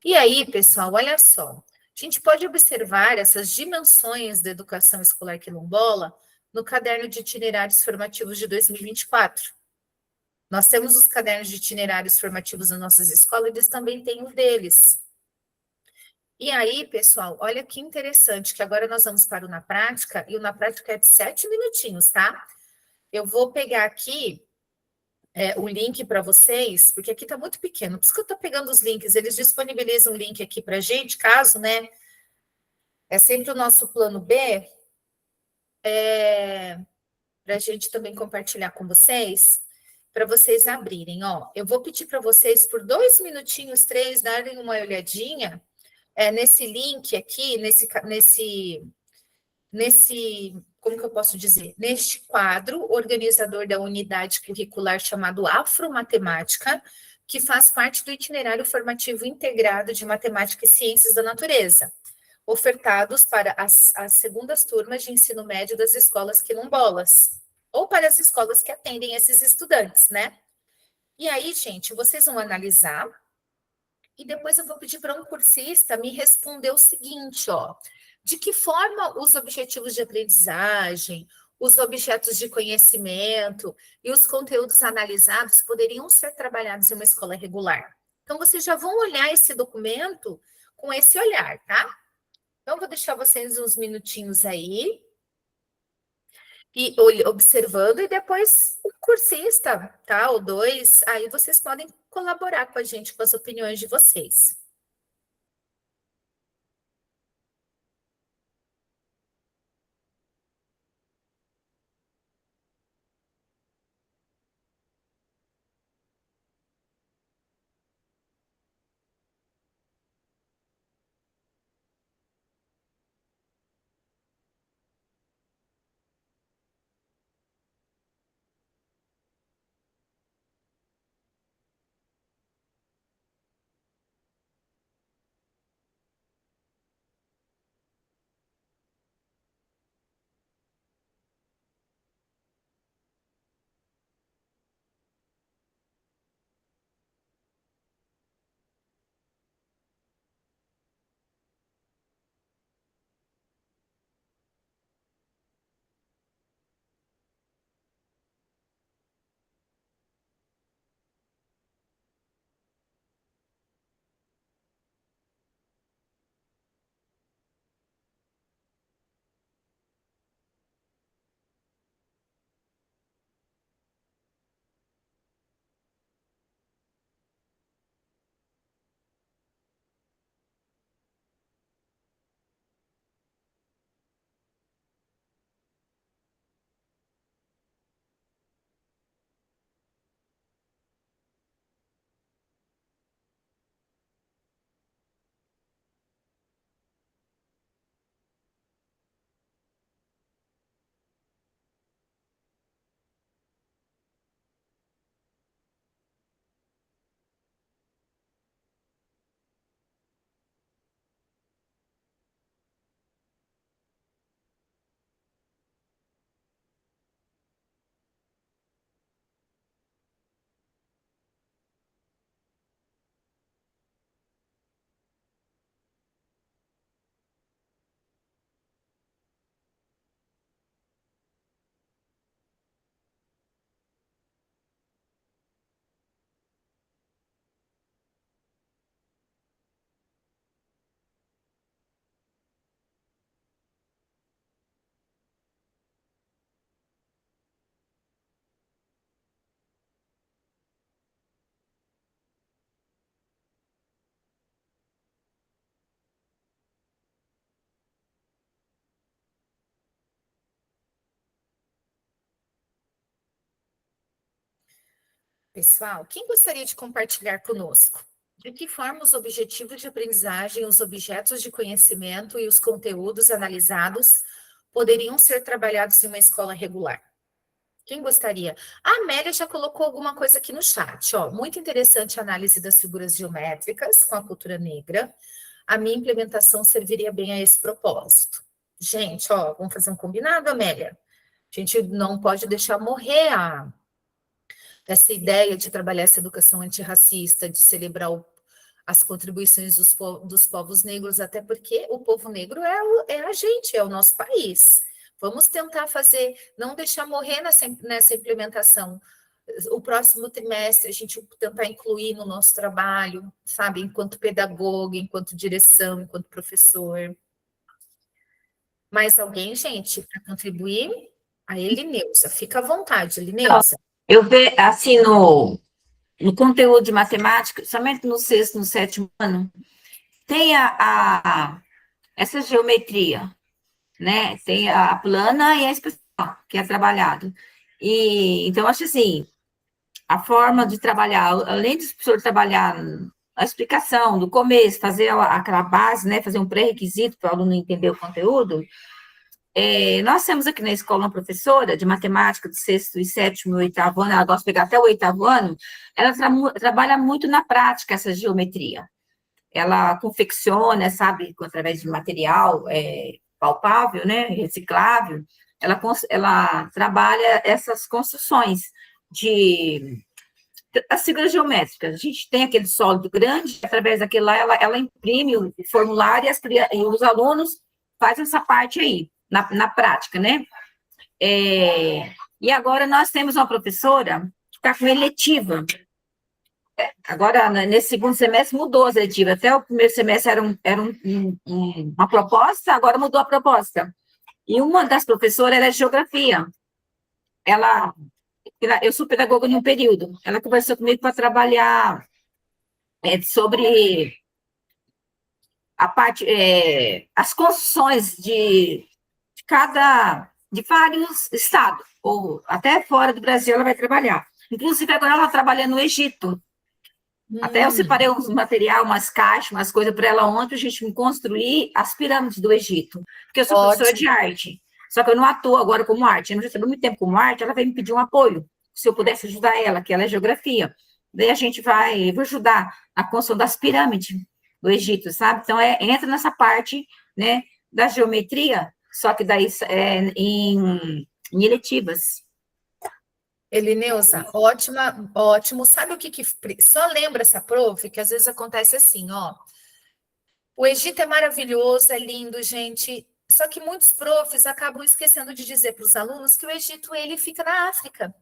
E aí, pessoal, olha só. A gente pode observar essas dimensões da educação escolar quilombola no caderno de itinerários formativos de 2024. Nós temos os cadernos de itinerários formativos nas nossas escolas, eles também têm o deles. E aí, pessoal, olha que interessante, que agora nós vamos para o Na Prática, e o Na Prática é de 7 minutinhos, tá? Eu vou pegar aqui o link para vocês, porque aqui está muito pequeno, por isso que eu estou pegando os links, eles disponibilizam o link aqui para a gente, caso, né? É sempre o nosso plano B, para a gente também compartilhar com vocês, para vocês abrirem, ó. Eu vou pedir para vocês, por 2 minutinhos, 3, darem uma olhadinha nesse link aqui, como que eu posso dizer? Neste quadro organizador da unidade curricular chamado Afromatemática, que faz parte do itinerário formativo integrado de Matemática e Ciências da Natureza, ofertados para as segundas turmas de ensino médio das escolas quilombolas, ou para as escolas que atendem esses estudantes, né? E aí, gente, vocês vão analisar, e depois eu vou pedir para um cursista me responder o seguinte, ó. De que forma os objetivos de aprendizagem, os objetos de conhecimento e os conteúdos analisados poderiam ser trabalhados em uma escola regular? Então, vocês já vão olhar esse documento com esse olhar, tá? Então, vou deixar vocês uns minutinhos aí, e observando, e depois o cursista, tá? Ou dois, aí vocês podem colaborar com a gente com as opiniões de vocês. Pessoal, quem gostaria de compartilhar conosco? De que forma os objetivos de aprendizagem, os objetos de conhecimento e os conteúdos analisados poderiam ser trabalhados em uma escola regular? Quem gostaria? A Amélia já colocou alguma coisa aqui no chat, ó. Muito interessante a análise das figuras geométricas com a cultura negra. A minha implementação serviria bem a esse propósito. Gente, ó, vamos fazer um combinado, Amélia? A gente não pode deixar morrer essa ideia de trabalhar essa educação antirracista, de celebrar as contribuições dos povos negros, até porque o povo negro é a gente, é o nosso país. Vamos tentar fazer, não deixar morrer nessa implementação. O próximo trimestre, a gente tentar incluir no nosso trabalho, sabe, enquanto pedagoga, enquanto direção, enquanto professor. Mais alguém, gente, para contribuir? A Elineusa. Fica à vontade, Elineusa. Eu vejo, assim, no conteúdo de matemática, somente no 6º, no 7º ano, tem essa geometria, né? Tem a plana e a especial, que é trabalhado. E, então, acho assim, a forma de trabalhar, além do professor trabalhar a explicação do começo, fazer aquela base, né? Fazer um pré-requisito para o aluno entender o conteúdo. Nós temos aqui na escola uma professora de matemática do 6º e 7º e 8º ano, ela gosta de pegar até o 8º ano, ela trabalha muito na prática essa geometria. Ela confecciona, sabe, através de material palpável, né, reciclável, ela trabalha essas construções as figuras geométricas. A gente tem aquele sólido grande, através daquele lá, ela imprime o formulário e os alunos fazem essa parte aí. Na prática, né? E agora nós temos uma professora que está com eletiva. Agora, nesse 2º semestre, mudou as eletivas. Até o 1º semestre era uma proposta, agora mudou a proposta. E uma das professoras era geografia. Eu sou pedagoga em um período. Ela conversou comigo para trabalhar sobre a parte, as construções de vários estados, ou até fora do Brasil ela vai trabalhar. Inclusive, agora ela trabalha no Egito. Até eu separei uns material, umas caixas, umas coisas para ela ontem, a gente construir as pirâmides do Egito. Porque eu sou professora de arte, só que eu não atuo agora como arte. Eu não recebo muito tempo como arte, ela veio me pedir um apoio, se eu pudesse ajudar ela, que ela é geografia. Daí a gente vou ajudar na construção das pirâmides do Egito, sabe? Então, entra nessa parte, né, da geometria, só que daí em eletivas. Elineusa, ótimo. Sabe o que só lembra essa prof? Que às vezes acontece assim, ó. O Egito é maravilhoso, é lindo, gente. Só que muitos profs acabam esquecendo de dizer para os alunos que o Egito, ele fica na África.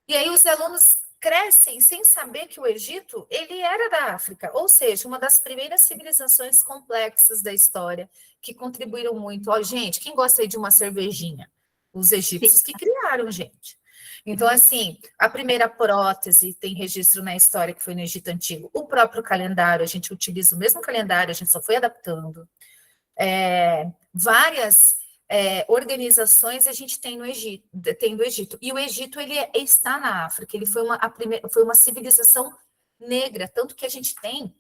E aí os alunos crescem sem saber que o Egito, ele era da África, ou seja, uma das primeiras civilizações complexas da história, que contribuíram muito. Ó, gente, quem gosta aí de uma cervejinha? Os egípcios que criaram, gente. Então, assim, a primeira prótese tem registro na história que foi no Egito Antigo. O próprio calendário, a gente utiliza o mesmo calendário, a gente só foi adaptando. Várias organizações a gente tem no Egito, do Egito. E o Egito, ele está na África, ele foi uma civilização negra, tanto que a gente tem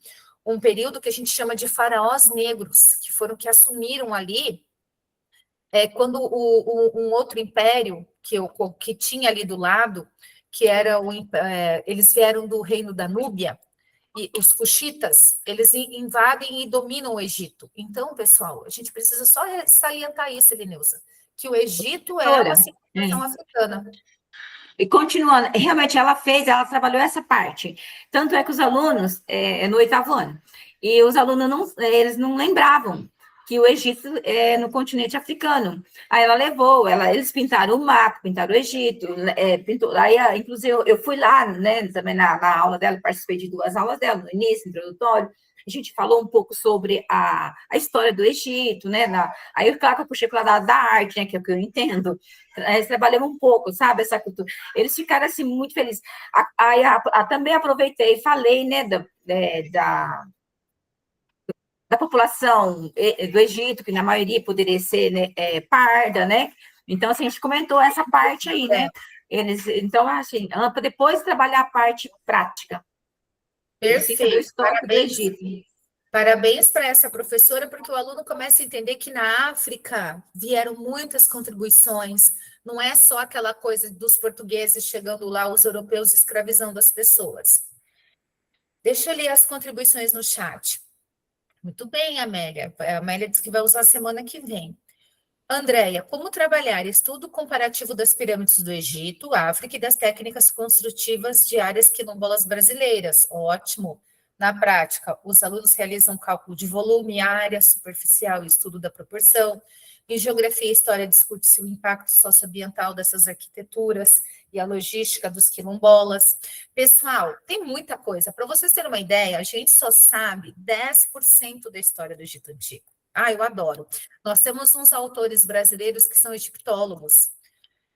um período que a gente chama de faraós negros, que foram que assumiram ali, quando um outro império que tinha ali do lado, que era eles vieram do reino da Núbia, e os cuxitas, eles invadem e dominam o Egito. Então, pessoal, a gente precisa só salientar isso, Elineusa, que o Egito é uma civilização africana. E continuando, realmente ela trabalhou essa parte. Tanto é que os alunos, no 8º ano, e os alunos eles não lembravam que o Egito é no continente africano. Aí ela levou, eles pintaram o mapa, pintaram o Egito, aí, inclusive, eu fui lá, né, também na aula dela, participei de 2 aulas dela, no início, introdutório, a gente falou um pouco sobre a história do Egito, né, aí, claro que eu puxei para o lado da arte, né, que é o que eu entendo, eles trabalham um pouco, sabe, essa cultura, eles ficaram, assim, muito felizes. Aí, também aproveitei e falei, né, da população do Egito, que na maioria poderia ser, né, parda, né? Então, assim, a gente comentou essa parte aí, né? Então, assim, para depois trabalhar a parte prática. Precisa do Perfeito. histórico do Egito. Parabéns para essa professora, porque o aluno começa a entender que na África vieram muitas contribuições. Não é só aquela coisa dos portugueses chegando lá, os europeus escravizando as pessoas. Deixa eu ler as contribuições no chat. Muito bem, Amélia. A Amélia disse que vai usar semana que vem. Andréia, como trabalhar estudo comparativo das pirâmides do Egito, África e das técnicas construtivas de áreas quilombolas brasileiras? Ótimo. Na prática, os alunos realizam cálculo de volume, área superficial e estudo da proporção. Em geografia e história, discute-se o impacto socioambiental dessas arquiteturas e a logística dos quilombolas. Pessoal, tem muita coisa. Para vocês terem uma ideia, a gente só sabe 10% da história do Egito Antigo. Ah, eu adoro. Nós temos uns autores brasileiros que são egiptólogos,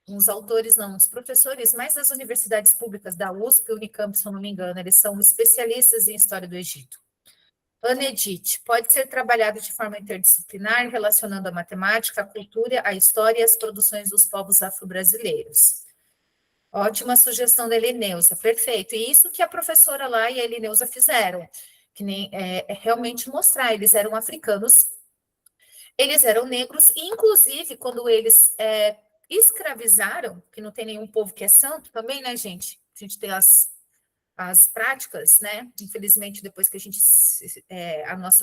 uns autores não, uns professores, mais das universidades públicas da USP e Unicamp, se eu não me engano, eles são especialistas em história do Egito. Ana Edith, pode ser trabalhado de forma interdisciplinar, relacionando a matemática, a cultura, a história e as produções dos povos afro-brasileiros. Ótima sugestão da Elineusa, perfeito. E isso que a professora lá e a Elineusa fizeram, que nem realmente mostrar, eles eram africanos, eles eram negros, e inclusive quando eles escravizaram, que não tem nenhum povo que é santo também, né, gente? A gente tem as práticas, né? Infelizmente, depois que a gente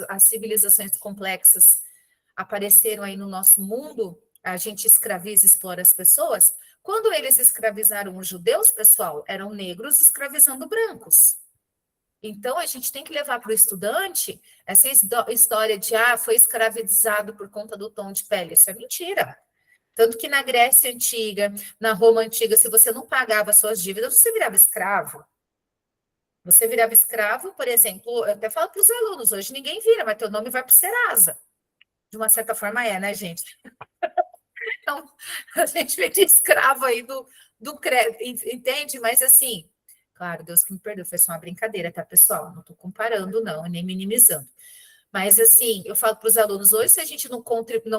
as civilizações complexas apareceram aí no nosso mundo, a gente escraviza e explora as pessoas. Quando eles escravizaram os judeus, pessoal, eram negros escravizando brancos. Então, a gente tem que levar para o estudante essa história de, foi escravizado por conta do tom de pele. Isso é mentira. Tanto que na Grécia Antiga, na Roma Antiga, se você não pagava suas dívidas, você virava escravo. Você virava escravo, por exemplo, eu até falo para os alunos, hoje ninguém vira, mas teu nome vai para o Serasa. De uma certa forma né, gente? Então, a gente vê de escravo aí do crédito, entende? Mas assim... Claro, Deus que me perdoe, foi só uma brincadeira, tá, pessoal? Não estou comparando, não, nem minimizando. Mas, assim, eu falo para os alunos, hoje, se a gente não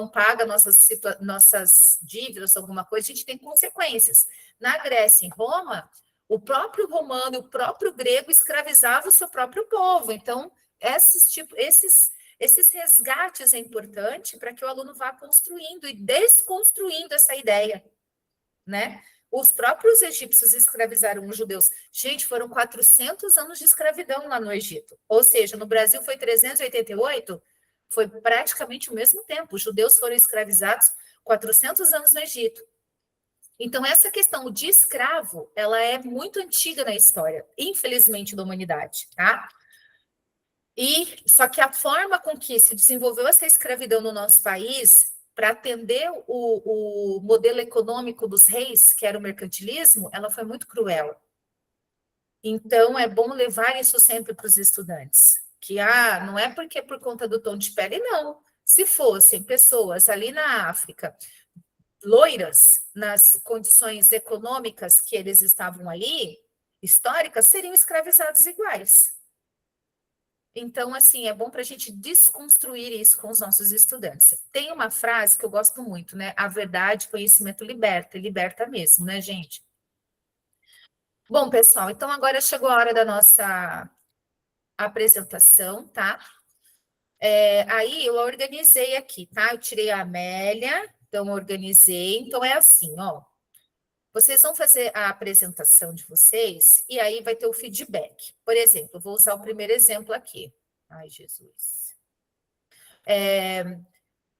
paga nossas dívidas, alguma coisa, a gente tem consequências. Na Grécia, em Roma, o próprio romano e o próprio grego escravizavam o seu próprio povo. Então, esses resgates é importante para que o aluno vá construindo e desconstruindo essa ideia, né? Os próprios egípcios escravizaram os judeus. Gente, foram 400 anos de escravidão lá no Egito. Ou seja, no Brasil foi 388, foi praticamente o mesmo tempo. Os judeus foram escravizados 400 anos no Egito. Então, essa questão de escravo, ela é muito antiga na história, infelizmente, da humanidade, tá? Só que a forma com que se desenvolveu essa escravidão no nosso país... para atender o modelo econômico dos reis, que era o mercantilismo, ela foi muito cruel. Então, é bom levar isso sempre para os estudantes, que não é porque é por conta do tom de pele, não. Se fossem pessoas ali na África, loiras, nas condições econômicas que eles estavam ali, históricas, seriam escravizados iguais. Então, assim, é bom para a gente desconstruir isso com os nossos estudantes. Tem uma frase que eu gosto muito, né? A verdade, conhecimento liberta, e liberta mesmo, né, gente? Bom, pessoal, então agora chegou a hora da nossa apresentação, tá? Aí eu organizei aqui, tá? Eu tirei a Amélia, então eu organizei. Então é assim, ó. Vocês vão fazer a apresentação de vocês e aí vai ter o feedback. Por exemplo, eu vou usar o primeiro exemplo aqui. Ai, Jesus.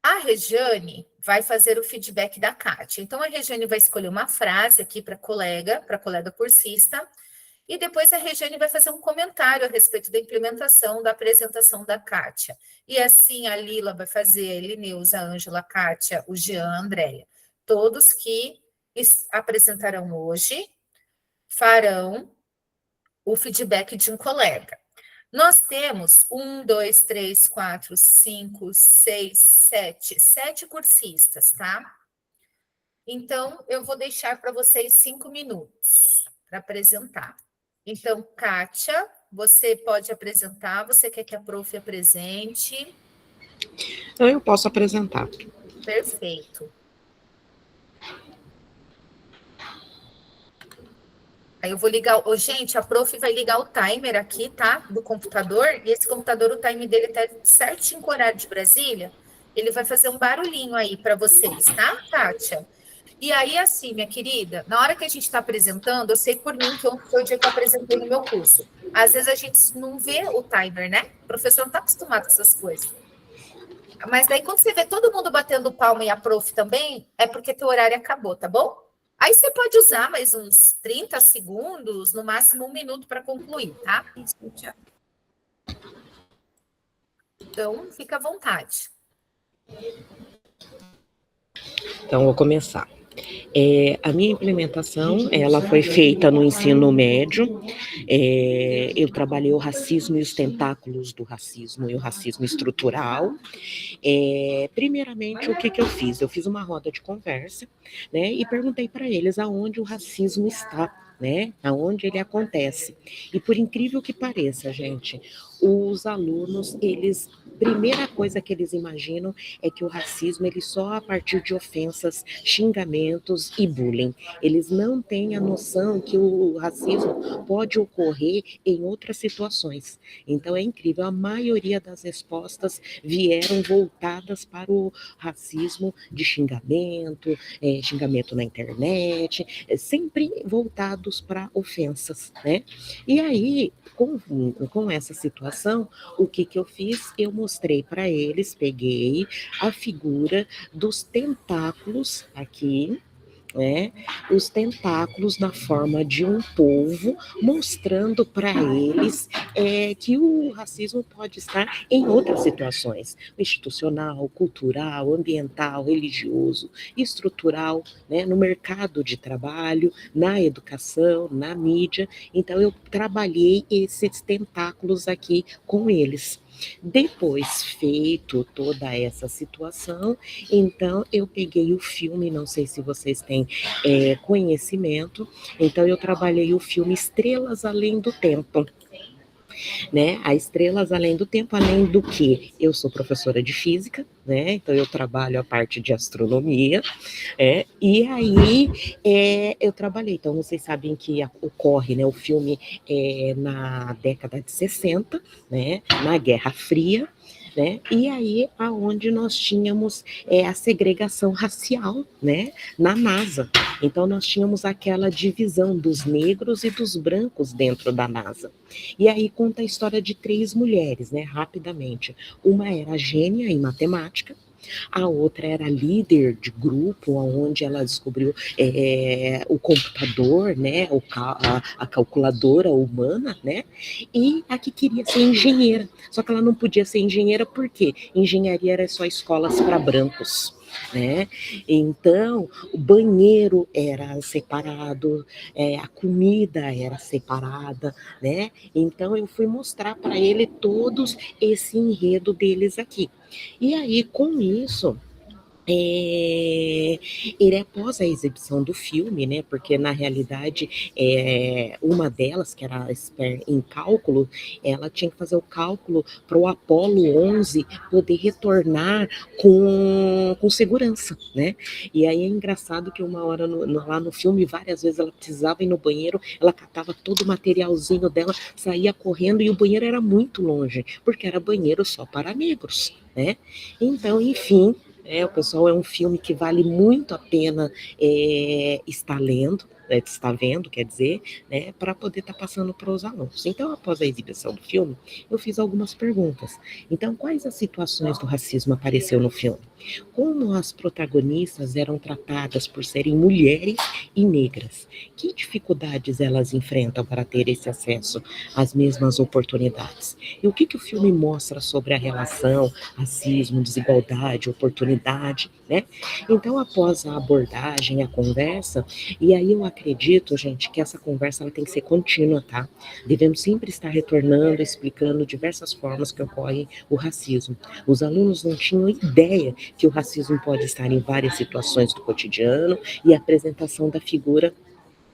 A Regiane vai fazer o feedback da Kátia. Então, a Regiane vai escolher uma frase aqui para a colega cursista, e depois a Regiane vai fazer um comentário a respeito da implementação da apresentação da Kátia. E assim a Lila vai fazer, a Elineusa, a Ângela, a Kátia, o Jean, a Andréia. Todos que apresentarão hoje farão o feedback de um colega. Nós temos 1, 2, 3, 4, 5, 6, 7 cursistas, tá? Então, eu vou deixar para vocês 5 minutos para apresentar. Então, Kátia, você pode apresentar, você quer que a prof apresente? Eu posso apresentar. Perfeito. Aí eu vou ligar. Ô, gente, a prof vai ligar o timer aqui, tá? Do computador. E esse computador, o timer dele tá certinho com o horário de Brasília. Ele vai fazer um barulhinho aí para vocês, tá, Kátia? E aí, assim, minha querida, na hora que a gente está apresentando, eu sei por mim que ontem foi o dia que eu apresentei no meu curso. Às vezes a gente não vê o timer, né? O professor não está acostumado com essas coisas. Mas daí, quando você vê todo mundo batendo palma e a prof também, é porque teu horário acabou, tá bom? Aí você pode usar mais uns 30 segundos, no máximo 1 minuto para concluir, tá? Então, fica à vontade. Então, vou começar. A minha implementação, ela foi feita no ensino médio. Eu trabalhei o racismo e os tentáculos do racismo e o racismo estrutural. Primeiramente, o que eu fiz? Eu fiz uma roda de conversa, né, e perguntei para eles aonde o racismo está, né, aonde ele acontece. E por incrível que pareça, gente, os alunos, primeira coisa que eles imaginam é que o racismo, ele só a partir de ofensas, xingamentos e bullying. Eles não têm a noção que o racismo pode ocorrer em outras situações. Então é incrível, a maioria das respostas vieram voltadas para o racismo de xingamento, xingamento na internet, sempre voltados para ofensas, né? E aí, com essa situação, o que eu fiz? Eu mostrei para eles, peguei a figura dos tentáculos aqui, né? Os tentáculos na forma de um polvo, mostrando para eles que o racismo pode estar em outras situações, institucional, cultural, ambiental, religioso, estrutural, né? No mercado de trabalho, na educação, na mídia. Então eu trabalhei esses tentáculos aqui com eles. Depois feito toda essa situação, então eu peguei o filme, não sei se vocês têm conhecimento, então eu trabalhei o filme Estrelas Além do Tempo, né? A Estrelas Além do Tempo, além do que eu sou professora de física, né? Então eu trabalho a parte de astronomia, e aí eu trabalhei. Então vocês sabem que ocorre, né, o filme na década de 60, né, na Guerra Fria, né? E aí aonde nós tínhamos a segregação racial, né, na NASA. Então nós tínhamos aquela divisão dos negros e dos brancos dentro da NASA. E aí conta a história de 3 mulheres, né, rapidamente. Uma era gênia em matemática, a outra era líder de grupo, onde ela descobriu o computador, né, a calculadora humana, né, e a que queria ser engenheira. Só que ela não podia ser engenheira porque engenharia era só escolas para brancos, né? Então o banheiro era separado, a comida era separada, né? Então eu fui mostrar para ele todos esse enredo deles aqui. E aí com isso ele após a exibição do filme, né, porque na realidade uma delas, que era em cálculo, ela tinha que fazer o cálculo para o Apolo 11 poder retornar com segurança, né? E aí é engraçado que uma hora lá no filme, várias vezes ela precisava ir no banheiro, ela catava todo o materialzinho dela, saía correndo e o banheiro era muito longe, porque era banheiro só para negros, né? Então, enfim, o pessoal, é um filme que vale muito a pena estar lendo, estar vendo, quer dizer, né, para poder estar passando para os alunos. Então, após a exibição do filme, eu fiz algumas perguntas. Então, quais as situações do racismo apareceu no filme? Como as protagonistas eram tratadas por serem mulheres e negras? Que dificuldades elas enfrentam para ter esse acesso às mesmas oportunidades? E o que o filme mostra sobre a relação racismo, desigualdade, oportunidade, né? Então, após a abordagem, a conversa, e aí eu acredito, gente, que essa conversa ela tem que ser contínua, tá? Devemos sempre estar retornando, explicando diversas formas que ocorre o racismo. Os alunos não tinham ideia que o racismo pode estar em várias situações do cotidiano, e a apresentação da figura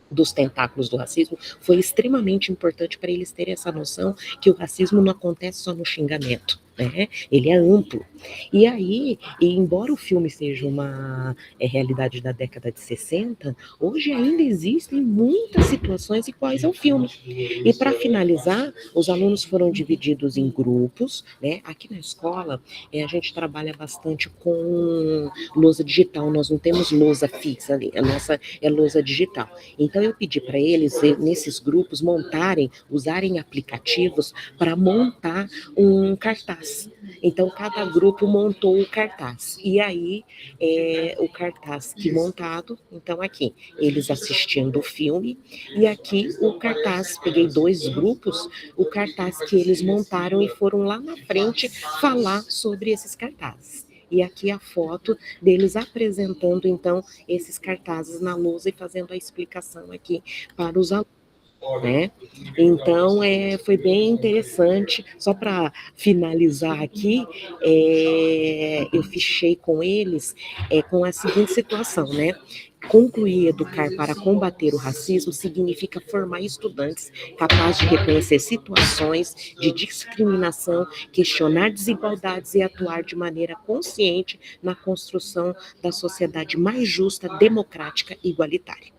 dos tentáculos do racismo foi extremamente importante para eles terem essa noção que o racismo não acontece só no xingamento, né? Ele é amplo. E aí, embora o filme seja uma realidade da década de 60, hoje ainda existem muitas situações iguais ao filme. E para finalizar, os alunos foram divididos em grupos, né? Aqui na escola, a gente trabalha bastante com lousa digital, nós não temos lousa fixa ali, a nossa é lousa digital. Então eu pedi para eles, nesses grupos, usarem aplicativos para montar um cartaz. Então, cada grupo montou o cartaz. E aí, o cartaz que montado, então aqui, eles assistindo o filme, e aqui o cartaz, peguei 2 grupos, o cartaz que eles montaram e foram lá na frente falar sobre esses cartazes. E aqui a foto deles apresentando, então, esses cartazes na lousa e fazendo a explicação aqui para os alunos. Né? Então, foi bem interessante. Só para finalizar aqui, eu fichei com eles com a seguinte situação, né? Concluir educar para combater o racismo significa formar estudantes capazes de reconhecer situações de discriminação, questionar desigualdades e atuar de maneira consciente na construção da sociedade mais justa, democrática e igualitária.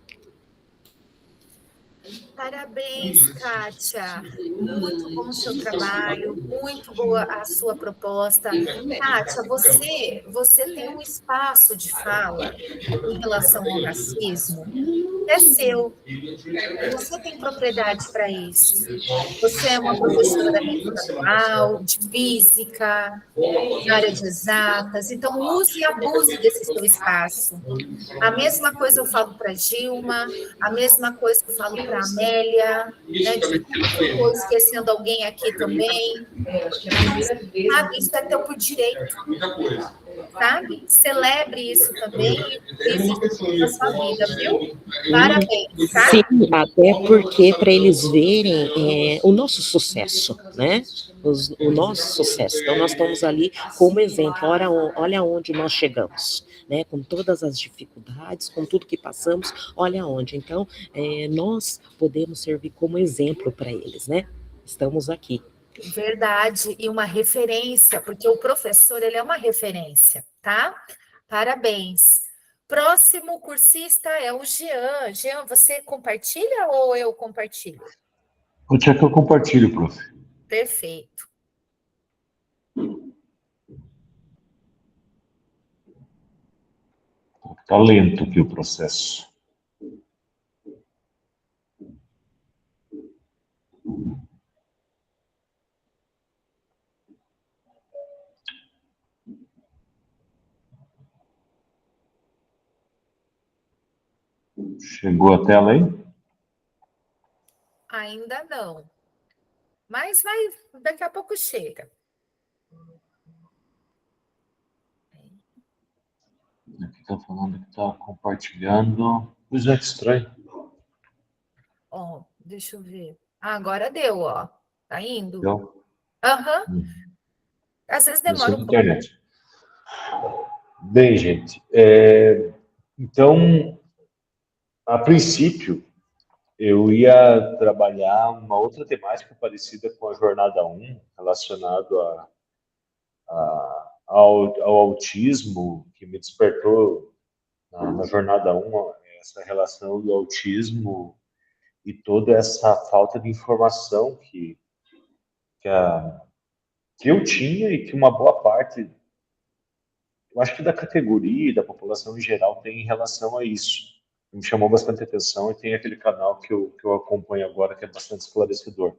Parabéns, Kátia. Muito bom o seu trabalho, muito boa a sua proposta. Kátia, você tem um espaço de fala em relação ao racismo, é seu. Você tem propriedade para isso. Você é uma professora da rede estadual, de física, na área de exatas, então use e abuse desse seu espaço. A mesma coisa eu falo para a Gilma, a mesma coisa eu falo para a Amélia, né? Desculpa se eu estou esquecendo alguém aqui também. Sabe, isso é teu por direito. Sabe? Celebre isso também e utilize isso na sua vida, viu? Parabéns, tá? Sim, até porque para eles verem o nosso sucesso, né? O nosso sucesso. Então, nós estamos ali como exemplo. Olha onde nós chegamos, né? Com todas as dificuldades, com tudo que passamos, olha onde. Então, nós podemos servir como exemplo para eles, né? Estamos aqui. Verdade, e uma referência, porque o professor, ele é uma referência, tá? Parabéns. Próximo cursista é o Jean. Jean, você compartilha ou eu compartilho? Pode ser que eu compartilho, prof. Perfeito. Tá lento aqui o processo. Chegou a tela aí? Ainda não. Mas daqui a pouco chega. Aqui tá falando que tá compartilhando. Pois é, que estranho. Ó, deixa eu ver. agora deu, ó. Tá indo? Deu? Aham. Às vezes demora um pouco. Internet. Bem, gente, então, a princípio, eu ia trabalhar uma outra temática parecida com a Jornada 1, relacionado ao autismo, que me despertou na Jornada 1, essa relação do autismo e toda essa falta de informação que eu tinha e que uma boa parte, eu acho que da categoria e da população em geral tem em relação a isso. Me chamou bastante atenção e tem aquele canal que eu acompanho agora que é bastante esclarecedor.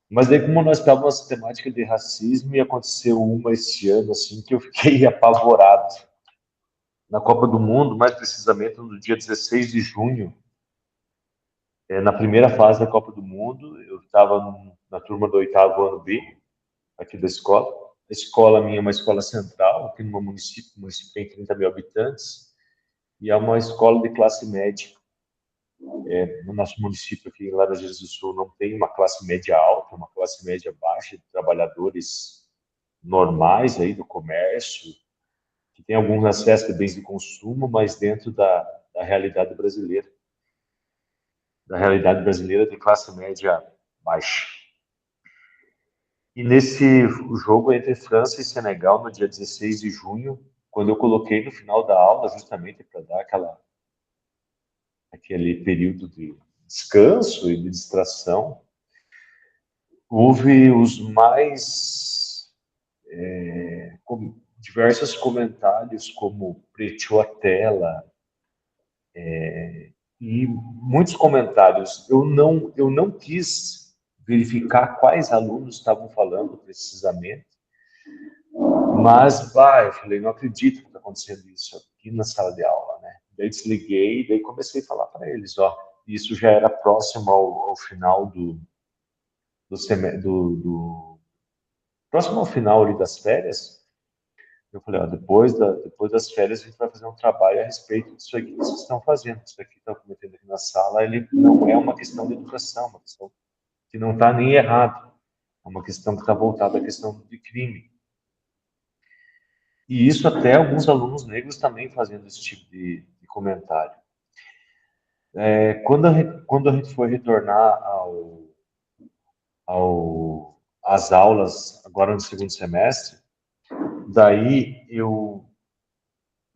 Mas daí, como nós estávamos nessa temática de racismo, e aconteceu uma esse ano, assim, que eu fiquei apavorado. Na Copa do Mundo, mais precisamente no dia 16 de junho, na primeira fase da Copa do Mundo, eu estava na turma do 8º ano B, aqui da escola. A escola minha é uma escola central, aqui no município, o município tem 30 mil habitantes, e é uma escola de classe média. No nosso município aqui em Laranjeiras do Sul não tem uma classe média alta, uma classe média baixa, de trabalhadores normais aí do comércio, que tem alguns acessos a bens de consumo, mas dentro da realidade brasileira. Da realidade brasileira de classe média baixa. E nesse jogo entre França e Senegal, no dia 16 de junho, quando eu coloquei no final da aula, justamente para dar aquele período de descanso e de distração, houve os mais diversos comentários, como preteou a tela, e muitos comentários. Eu não quis verificar quais alunos estavam falando precisamente, mas, eu falei, não acredito que está acontecendo isso aqui na sala de aula, né? Daí desliguei, daí comecei a falar para eles, isso já era próximo ao final próximo ao final ali das férias. Eu falei, depois das férias a gente vai fazer um trabalho a respeito disso aqui que vocês estão fazendo. Isso aqui que estão cometendo aqui na sala, ele não é uma questão de educação, uma questão que não está nem errado. É uma questão que está voltada à questão de crime. E isso até alguns alunos negros também fazendo esse tipo de comentário. Quando a gente foi retornar às aulas, agora no segundo semestre, daí eu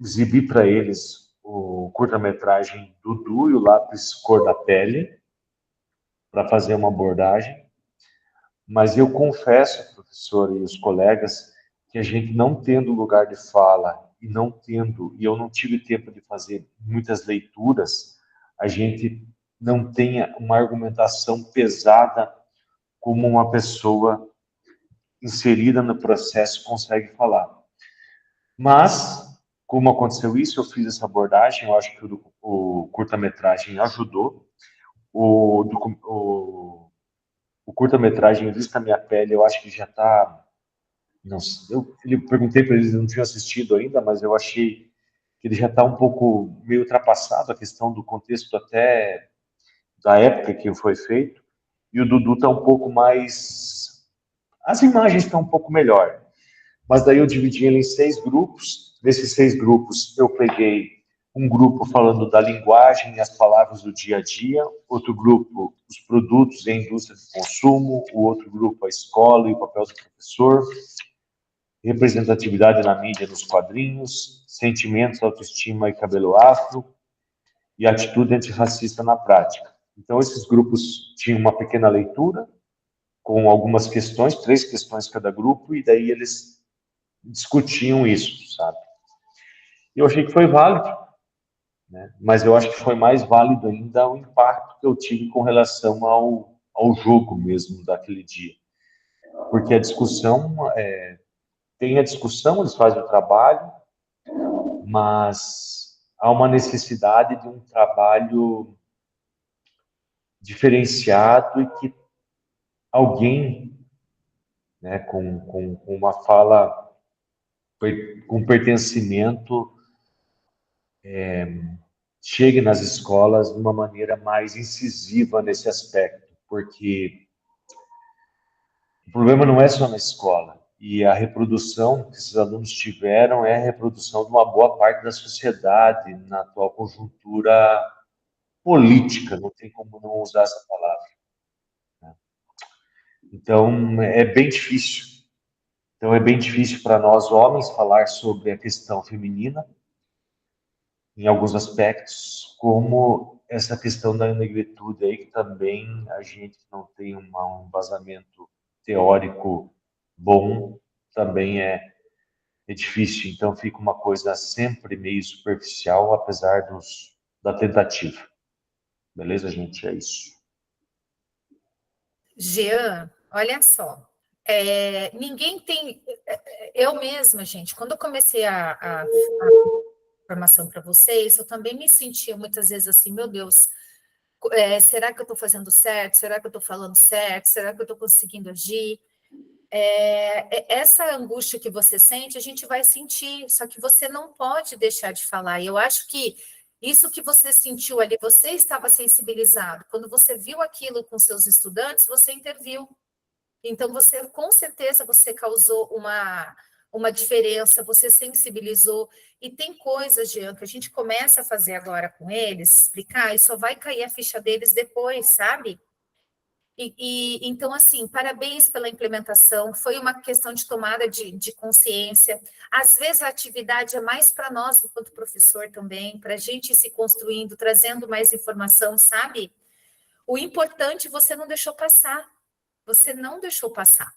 exibi para eles o curta-metragem Dudu e o Lápis Cor da Pele, para fazer uma abordagem, mas eu confesso, professor e os colegas, que a gente não tendo lugar de fala e eu não tive tempo de fazer muitas leituras, a gente não tenha uma argumentação pesada como uma pessoa inserida no processo consegue falar. Mas, como aconteceu isso, eu fiz essa abordagem, eu acho que o curta-metragem ajudou. O curta-metragem Vista Minha Pele, eu acho que já está... Eu perguntei para eles, não tinham assistido ainda, mas eu achei que ele já está um pouco meio ultrapassado, a questão do contexto até da época que foi feito, e o Dudu está um pouco mais... As imagens estão um pouco melhor, mas daí eu dividi ele em 6 grupos. Nesses 6 grupos, eu peguei um grupo falando da linguagem e as palavras do dia a dia, outro grupo, os produtos e a indústria de consumo, o outro grupo, a escola e o papel do professor, representatividade na mídia nos quadrinhos, sentimentos, autoestima e cabelo afro, e atitude antirracista na prática. Então, esses grupos tinham uma pequena leitura, com algumas questões, 3 questões cada grupo, e daí eles discutiam isso, sabe? Eu achei que foi válido, né? Mas eu acho que foi mais válido ainda o impacto que eu tive com relação ao jogo mesmo daquele dia. Porque a discussão, tem a discussão, eles fazem o trabalho, mas há uma necessidade de um trabalho diferenciado e que alguém, né, com uma fala, com pertencimento, chegue nas escolas de uma maneira mais incisiva nesse aspecto, porque o problema não é só na escola, e a reprodução que esses alunos tiveram é a reprodução de uma boa parte da sociedade na atual conjuntura política, não tem como não usar essa palavra, né? Então, é bem difícil. Então, é bem difícil para nós, homens, falar sobre a questão feminina, em alguns aspectos, como essa questão da negritude aí, que também a gente não tem um embasamento teórico bom, também é difícil. Então, fica uma coisa sempre meio superficial, apesar da tentativa. Beleza, gente? É isso. Jean, olha só, ninguém tem... Eu mesma, gente, quando eu comecei a formação para vocês, eu também me sentia muitas vezes assim, meu Deus, será que eu estou fazendo certo? Será que eu estou falando certo? Será que eu estou conseguindo agir? Essa angústia que você sente, a gente vai sentir, só que você não pode deixar de falar. E eu acho que isso que você sentiu ali, você estava sensibilizado. Quando você viu aquilo com seus estudantes, você interviu. Então, você, com certeza, você causou uma diferença, você sensibilizou. E tem coisas, Jean, que a gente começa a fazer agora com eles, explicar, e só vai cair a ficha deles depois, sabe? Então, assim, parabéns pela implementação. Foi uma questão de tomada de consciência. Às vezes a atividade é mais para nós, enquanto professor também, para a gente ir se construindo, trazendo mais informação, sabe? O importante você não deixou passar. Você não deixou passar.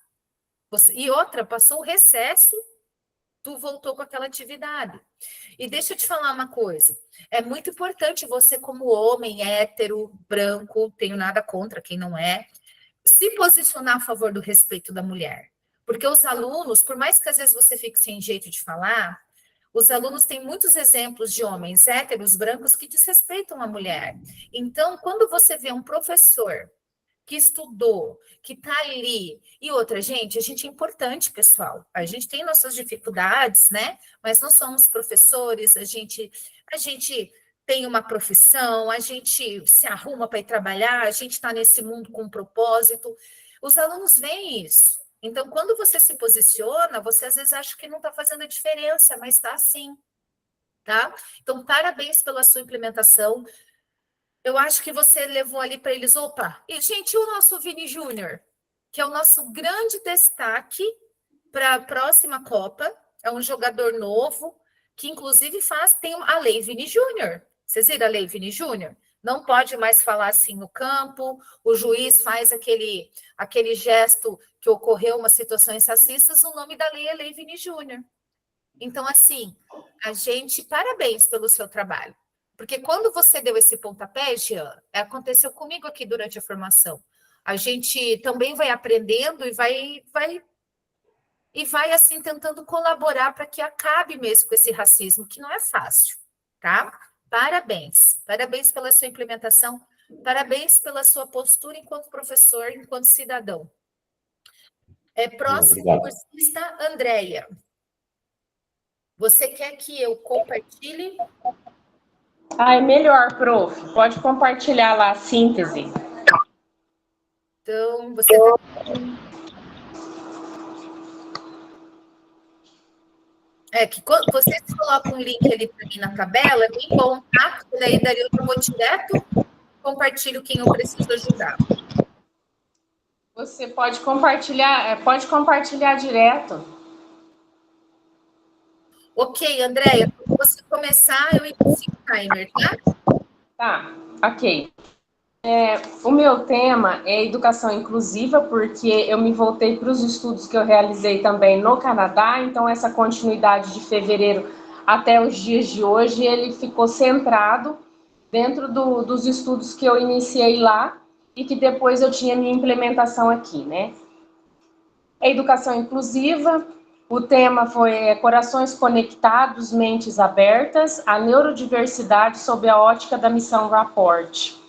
E outra, passou o recesso, tu voltou com aquela atividade. E deixa eu te falar uma coisa. É muito importante você, como homem hétero, branco, tenho nada contra quem não é, se posicionar a favor do respeito da mulher. Porque os alunos, por mais que às vezes você fique sem jeito de falar, os alunos têm muitos exemplos de homens héteros, brancos, que desrespeitam a mulher. Então, quando você vê um professor que estudou, que está ali. E outra, gente, a gente é importante, pessoal. A gente tem nossas dificuldades, né? Mas nós somos professores, a gente tem uma profissão, a gente se arruma para ir trabalhar, a gente está nesse mundo com um propósito. Os alunos veem isso. Então, quando você se posiciona, você às vezes acha que não está fazendo a diferença, mas está sim, tá? Então, parabéns pela sua implementação. Eu acho que você levou ali para eles, opa, e gente, o nosso Vini Júnior, que é o nosso grande destaque para a próxima Copa, é um jogador novo, que inclusive tem a Lei Vini Júnior. Vocês viram a Lei Vini Júnior? Não pode mais falar assim no campo, o juiz faz aquele gesto que ocorreu umas situações racistas, o nome da lei é Lei Vini Júnior. Então, assim, parabéns pelo seu trabalho. Porque quando você deu esse pontapé, Jean, aconteceu comigo aqui durante a formação. A gente também vai aprendendo e vai assim tentando colaborar para que acabe mesmo com esse racismo, que não é fácil, tá? Parabéns. Parabéns pela sua implementação, parabéns pela sua postura enquanto professor, enquanto cidadão. Próximo cursista, Andréia. Você quer que eu compartilhe? É melhor, prof. Pode compartilhar lá a síntese. Então, você que quando vocês colocam um link ali para mim na tabela, é bem bom, tá? Porque daí eu vou direto, compartilho quem eu preciso ajudar. Você pode compartilhar direto. Ok, Andréia, quando você começar, eu inicio o timer, tá? Tá, ok. O meu tema é educação inclusiva, porque eu me voltei para os estudos que eu realizei também no Canadá, então essa continuidade de fevereiro até os dias de hoje, ele ficou centrado dentro dos estudos que eu iniciei lá e que depois eu tinha minha implementação aqui, né? A educação inclusiva, o tema foi Corações Conectados, Mentes Abertas, a neurodiversidade sob a ótica da missão Rapport.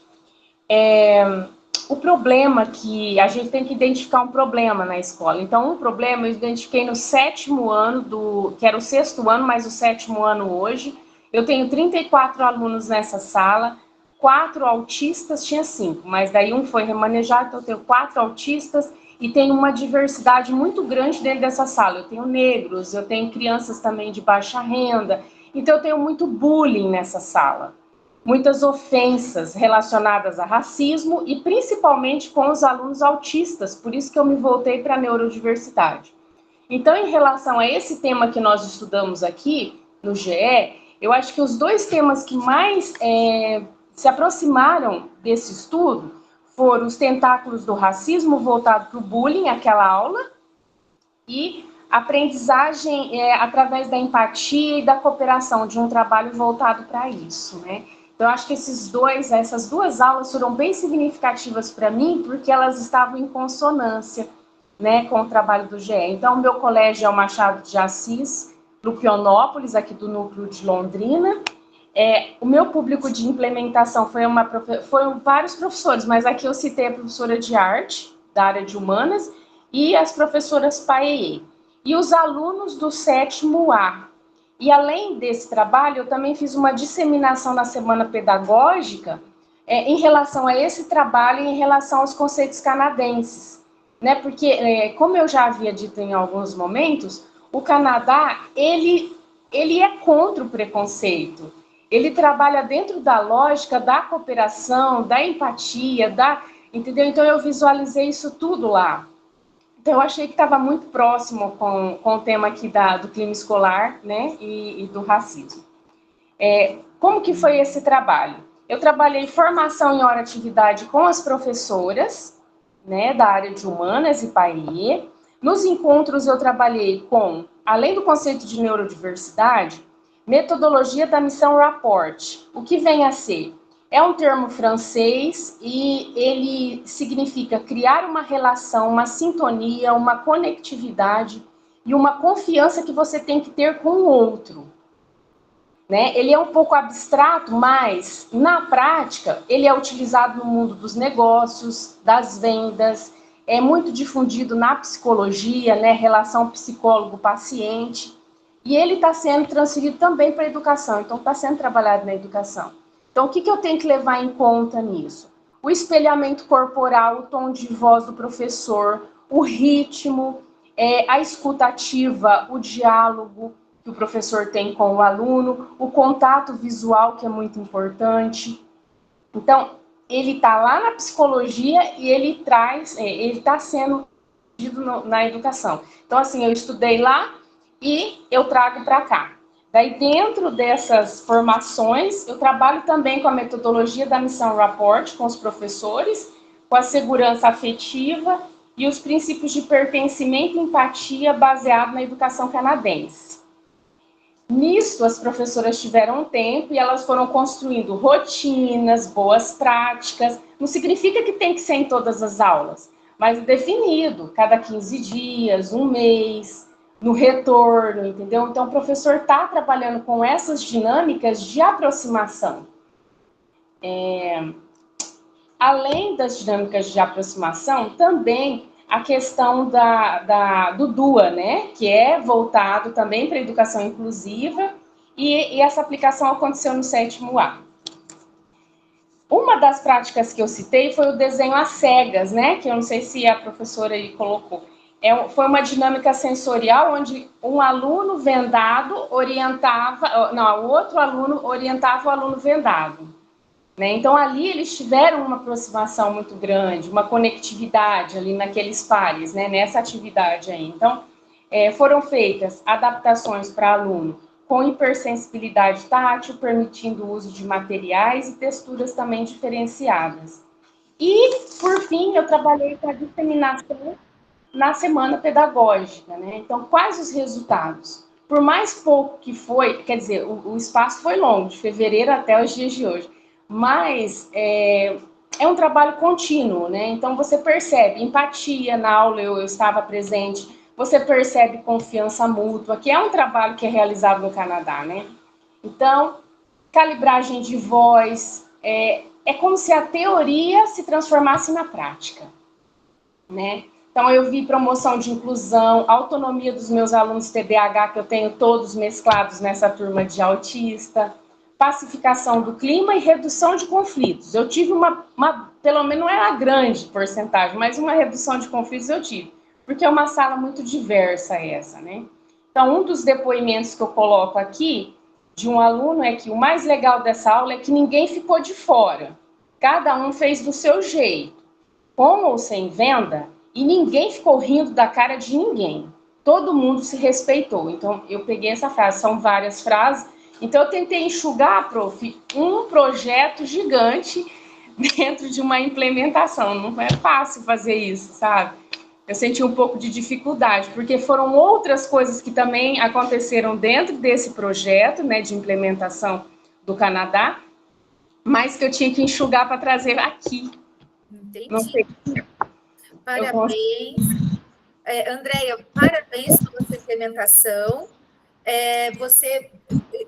O problema que a gente tem que identificar um problema na escola. Então, um problema eu identifiquei no 7º ano, que era o 6º ano, mas o 7º ano hoje. Eu tenho 34 alunos nessa sala, 4 autistas, tinha 5, mas daí um foi remanejado, então eu tenho 4 autistas e tenho uma diversidade muito grande dentro dessa sala. Eu tenho negros, eu tenho crianças também de baixa renda, então eu tenho muito bullying nessa sala. Muitas ofensas relacionadas a racismo e principalmente com os alunos autistas, por isso que eu me voltei para a neurodiversidade. Então, em relação a esse tema que nós estudamos aqui, no GE, eu acho que os 2 temas que mais se aproximaram desse estudo foram os tentáculos do racismo voltado para o bullying, aquela aula, e aprendizagem através da empatia e da cooperação, de um trabalho voltado para isso, né? Então, eu acho que essas duas aulas foram bem significativas para mim, porque elas estavam em consonância, né, com o trabalho do GE. Então, o meu colégio é o Machado de Assis, Lupionópolis, aqui do núcleo de Londrina. O meu público de implementação foram vários professores, mas aqui eu citei a professora de arte, da área de humanas, e as professoras PAEE. E os alunos do 7º A. E além desse trabalho, eu também fiz uma disseminação na semana pedagógica em relação a esse trabalho e em relação aos conceitos canadenses, né? Porque, como eu já havia dito em alguns momentos, o Canadá, ele é contra o preconceito. Ele trabalha dentro da lógica da cooperação, da empatia, entendeu? Então, eu visualizei isso tudo lá. Então, eu achei que estava muito próximo com o tema aqui do clima escolar, né, e do racismo. Como que foi esse trabalho? Eu trabalhei formação em hora-atividade com as professoras, né, da área de humanas e PAE. Nos encontros eu trabalhei com, além do conceito de neurodiversidade, metodologia da missão rapport. O que vem a ser? É um termo francês e ele significa criar uma relação, uma sintonia, uma conectividade e uma confiança que você tem que ter com o outro. Né? Ele é um pouco abstrato, mas na prática ele é utilizado no mundo dos negócios, das vendas, é muito difundido na psicologia, né? Relação psicólogo-paciente, e ele está sendo transferido também para a educação, então está sendo trabalhado na educação. Então, o que eu tenho que levar em conta nisso? O espelhamento corporal, o tom de voz do professor, o ritmo, a escuta ativa, o diálogo que o professor tem com o aluno, o contato visual, que é muito importante. Então, ele está lá na psicologia e ele está sendo na educação. Então, assim, eu estudei lá e eu trago para cá. Daí, dentro dessas formações, eu trabalho também com a metodologia da missão rapport com os professores, com a segurança afetiva e os princípios de pertencimento e empatia baseado na educação canadense. Nisso, as professoras tiveram tempo e elas foram construindo rotinas, boas práticas. Não significa que tem que ser em todas as aulas, mas definido, cada 15 dias, um mês, no retorno, entendeu? Então, o professor está trabalhando com essas dinâmicas de aproximação. Além das dinâmicas de aproximação, também a questão do DUA, né? Que é voltado também para a educação inclusiva, e essa aplicação aconteceu no 7º A. Uma das práticas que eu citei foi o desenho às cegas, né? Que eu não sei se a professora aí colocou. Foi uma dinâmica sensorial onde um aluno vendado o outro aluno orientava o aluno vendado. Né? Então, ali eles tiveram uma aproximação muito grande, uma conectividade ali naqueles pares, né? Nessa atividade aí. Então, foram feitas adaptações para aluno com hipersensibilidade tátil, permitindo o uso de materiais e texturas também diferenciadas. E, por fim, eu trabalhei com a disseminação na semana pedagógica, né? Então, quais os resultados? Por mais pouco que foi, quer dizer, o espaço foi longo, de fevereiro até os dias de hoje, mas é um trabalho contínuo, né? Então, você percebe empatia na aula, eu estava presente, você percebe confiança mútua, que é um trabalho que é realizado no Canadá, né? Então, calibragem de voz, é como se a teoria se transformasse na prática, né? Então, eu vi promoção de inclusão, autonomia dos meus alunos TDAH, que eu tenho todos mesclados nessa turma de autista, pacificação do clima e redução de conflitos. Eu tive pelo menos não é uma grande porcentagem, mas uma redução de conflitos eu tive, porque é uma sala muito diversa essa, né? Então, um dos depoimentos que eu coloco aqui, de um aluno, é que o mais legal dessa aula é que ninguém ficou de fora. Cada um fez do seu jeito, com ou sem venda, e ninguém ficou rindo da cara de ninguém. Todo mundo se respeitou. Então, eu peguei essa frase, são várias frases. Então, eu tentei enxugar, prof, um projeto gigante dentro de uma implementação. Não é fácil fazer isso, sabe? Eu senti um pouco de dificuldade, porque foram outras coisas que também aconteceram dentro desse projeto, né, de implementação do Canadá, mas que eu tinha que enxugar para trazer aqui. Entendi. Não sei. Parabéns. Andréia, parabéns pela sua implementação.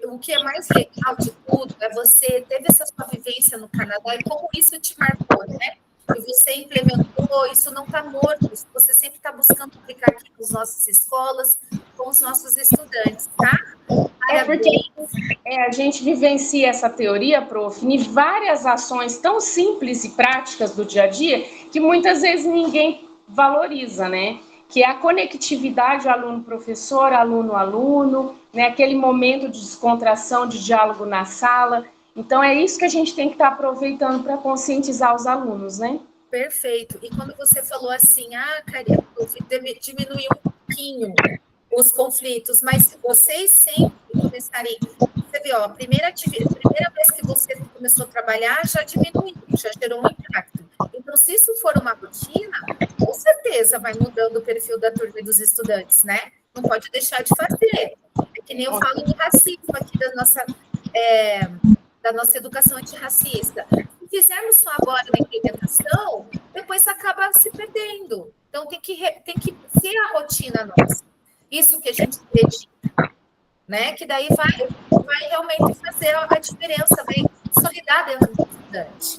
O que é mais legal de tudo é você teve essa sua vivência no Canadá e como isso te marcou, né? E você implementou, isso não está morto, você sempre está buscando aplicar aqui nas nossas escolas, com os nossos estudantes, tá? Parabéns. A gente vivencia essa teoria, prof, em várias ações tão simples e práticas do dia a dia que muitas vezes ninguém valoriza, né? Que é a conectividade aluno-professor, aluno-aluno, né? Aquele momento de descontração, de diálogo na sala. Então, é isso que a gente tem que estar aproveitando para conscientizar os alunos, né? Perfeito. E quando você falou assim, Karina, diminuiu um pouquinho os conflitos, mas se vocês sempre começarem, você viu, a primeira vez que você começou a trabalhar já diminuiu, já gerou um impacto. Então, se isso for uma rotina, com certeza vai mudando o perfil da turma e dos estudantes, né? Não pode deixar de fazer. É que nem eu falo do racismo aqui da nossa educação antirracista. Se fizermos só agora na implementação, depois acaba se perdendo. Então, tem que ser a rotina nossa. Isso que a gente acredita, né? Que daí vai realmente fazer a diferença, vai consolidar dentro do estudante.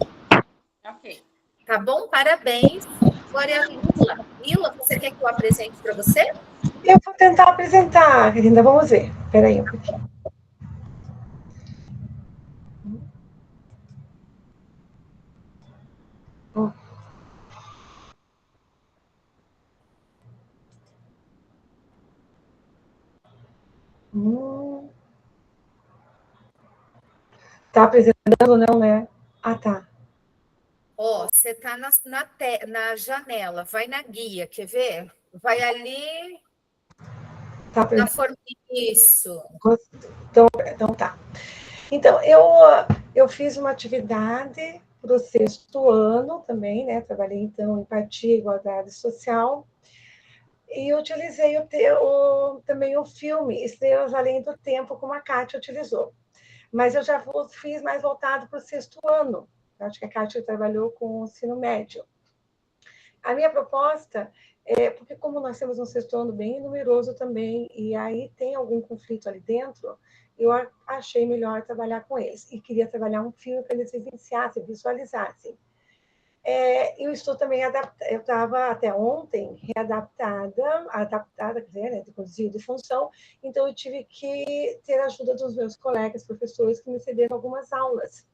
Ok. Tá bom? Parabéns. Agora é a Lila. Lila, você quer que eu apresente para você? Eu vou tentar apresentar, ainda vamos ver. Espera aí um pouquinho. Tá apresentando, não, né? Ah, tá. Você está na janela, vai na guia, quer ver? Vai ali Tá na forma. Isso. Então tá. Então, eu fiz uma atividade para o 6º ano também, né? Trabalhei, então, empatia e igualdade social. E utilizei também o filme Estrelas Além do Tempo, como a Kátia utilizou. Mas eu já fiz mais voltado para o 6º ano. Eu acho que a Kátia trabalhou com o ensino médio. A minha proposta porque como nós temos um 6º ano bem numeroso também, e aí tem algum conflito ali dentro, eu achei melhor trabalhar com eles. E queria trabalhar um filme para eles vivenciassem, visualizassem. Eu estou também eu estava até ontem adaptada, quer dizer, de conduzido de função, então eu tive que ter a ajuda dos meus colegas, professores, que me cederam algumas aulas.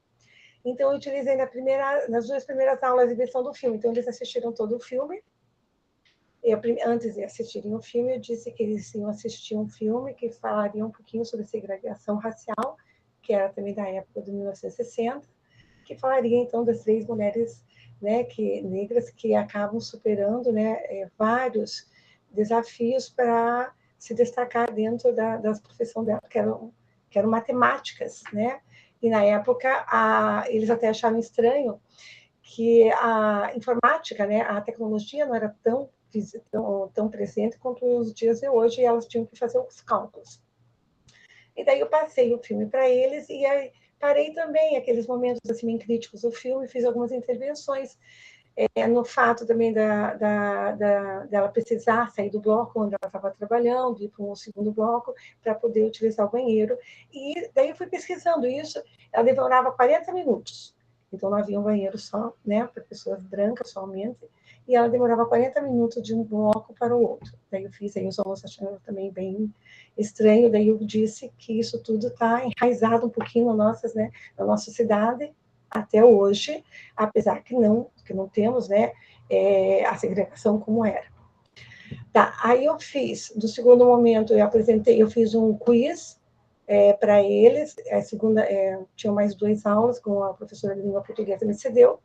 Então, eu utilizei nas 2 primeiras aulas de versão do filme. Então, eles assistiram todo o filme. Antes de assistirem o filme, eu disse que eles iam assistir um filme que falaria um pouquinho sobre segregação racial, que era também da época de 1960, que falaria, então, das 3 mulheres, né, negras que acabam superando, né, vários desafios para se destacar dentro das profissões dela, que eram matemáticas, né? E, na época, eles até acharam estranho que a informática, né, a tecnologia não era tão presente quanto nos dias de hoje, e elas tinham que fazer os cálculos. E daí eu passei o filme para eles, e aí parei também aqueles momentos assim, bem críticos do filme, fiz algumas intervenções no fato também dela precisar sair do bloco onde ela estava trabalhando, ir para um 2º bloco, para poder utilizar o banheiro. E daí eu fui pesquisando isso, ela demorava 40 minutos. Então, não havia um banheiro só, né, para pessoas brancas somente, e ela demorava 40 minutos de um bloco para o outro. Daí eu fiz, aí os alunos achando também bem estranho, daí eu disse que isso tudo está enraizado um pouquinho na nossa cidade, até hoje, apesar que não temos, né, a segregação como era. Tá, aí eu fiz, do 2º momento, eu fiz um quiz para eles, tinha mais 2 aulas com a professora de língua portuguesa, me cedeu,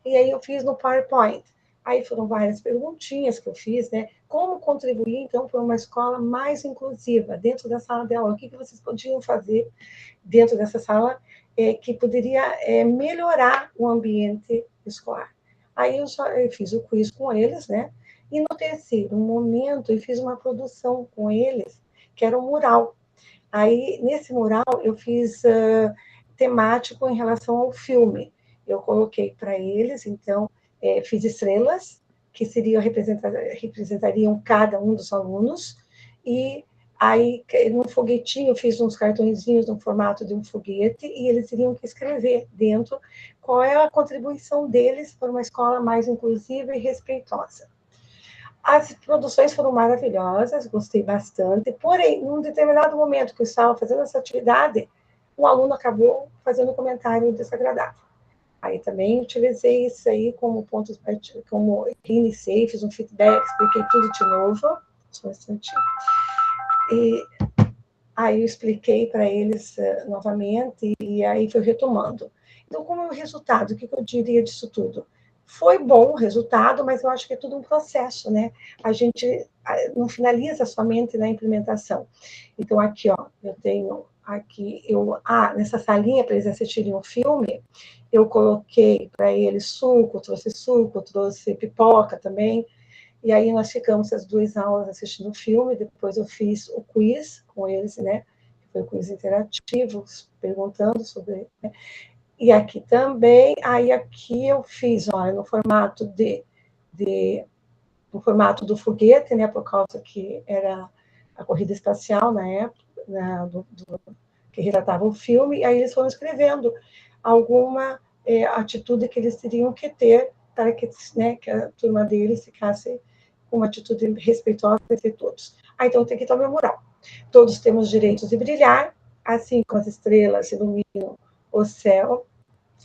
e aí eu fiz no PowerPoint. Aí foram várias perguntinhas que eu fiz, né? Como contribuir, então, para uma escola mais inclusiva, dentro da sala de aula? O que vocês podiam fazer dentro dessa sala que poderia melhorar o ambiente escolar? Aí eu fiz o quiz com eles, né? E no 3º momento, eu fiz uma produção com eles, que era um mural. Aí, nesse mural, eu fiz temático em relação ao filme. Eu coloquei para eles, então, fiz estrelas, que representariam cada um dos alunos, e aí, no foguetinho, eu fiz uns cartõezinhos no formato de um foguete, e eles teriam que escrever dentro qual é a contribuição deles para uma escola mais inclusiva e respeitosa. As produções foram maravilhosas, gostei bastante, porém, num determinado momento que eu estava fazendo essa atividade, um aluno acabou fazendo um comentário desagradável. Aí também utilizei isso aí como ponto de partida, como iniciei, fiz um feedback, expliquei tudo de novo, só um instantinho. E aí eu expliquei para eles novamente, e aí foi retomando. Então, como é o resultado? O que eu diria disso tudo? Foi bom o resultado, mas eu acho que é tudo um processo, né? A gente não finaliza somente na implementação. Então, aqui, ó, eu tenho aqui, nessa salinha para eles assistirem um filme, eu coloquei para eles suco, trouxe pipoca também, e aí nós ficamos as 2 aulas assistindo o filme, depois eu fiz o quiz com eles, né? Foi um quiz interativo, perguntando sobre, né? E aqui também, aí aqui eu fiz, olha, no formato no formato do foguete, né, por causa que era a corrida espacial na época, que retratava o filme, e aí eles foram escrevendo alguma atitude que eles teriam que ter para que, né, que a turma deles ficasse com uma atitude respeitosa entre todos. Então tem que tomar moral. Todos temos direitos de brilhar, assim como as estrelas iluminam o céu,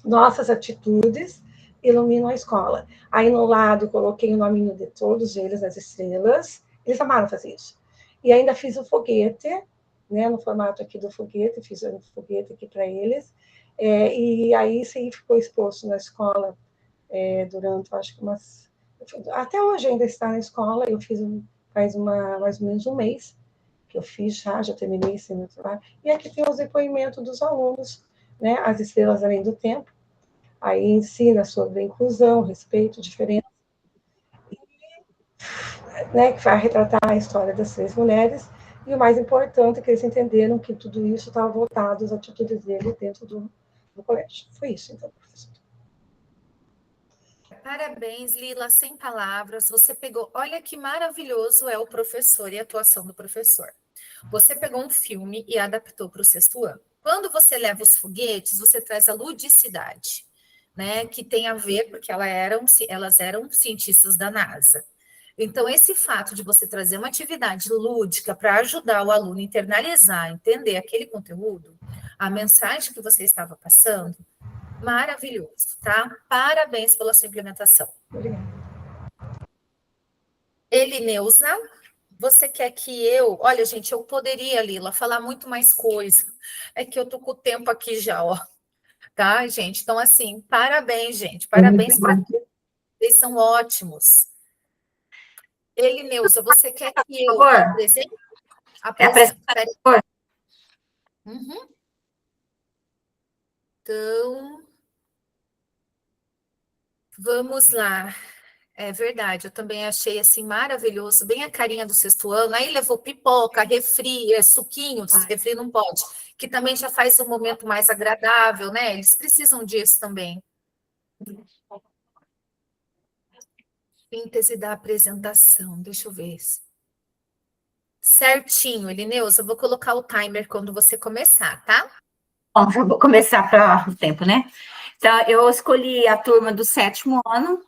nossas atitudes iluminam a escola. Aí no lado coloquei o nominho de todos eles, as estrelas, eles amaram fazer isso. E ainda fiz o foguete, né, no formato aqui do foguete, fiz um foguete aqui para eles, e aí isso aí ficou exposto na escola durante, acho que até hoje ainda está na escola, eu fiz mais ou menos um mês, que eu fiz já terminei esse meu trabalho, e aqui tem os depoimentos dos alunos, né, as estrelas além do tempo, aí ensina sobre inclusão, respeito, diferença, né, que vai retratar a história das 3 mulheres, e o mais importante é que eles entenderam que tudo isso estava voltado às atitudes dele dentro do colégio. Foi isso, então, professor. Parabéns, Lila, sem palavras. Você pegou. Olha que maravilhoso é o professor e a atuação do professor. Você pegou um filme e adaptou para o 6º ano. Quando você leva os foguetes, você traz a ludicidade, né? Que tem a ver, porque elas eram cientistas da NASA. Então, esse fato de você trazer uma atividade lúdica para ajudar o aluno a internalizar, entender aquele conteúdo, a mensagem que você estava passando, maravilhoso, tá? Parabéns pela sua implementação. Obrigada. Elineuza, você quer que eu... Olha, gente, eu poderia, Lila, falar muito mais coisa. É que eu tô com o tempo aqui já, ó. Tá, gente? Então, assim, parabéns, gente. Parabéns para todos. Vocês são ótimos. Elineuza, você quer que eu apresente? Apresente. Uhum. Então, vamos lá. É verdade, eu também achei assim maravilhoso, bem a carinha do 6º ano. Aí levou pipoca, refri, suquinho, refri não pode, que também já faz um momento mais agradável, né? Eles precisam disso também. Síntese da apresentação, deixa eu ver. Certinho, Elineuza, eu vou colocar o timer quando você começar, tá? Bom, já vou começar para o tempo, né? Então, eu escolhi a turma do 7º ano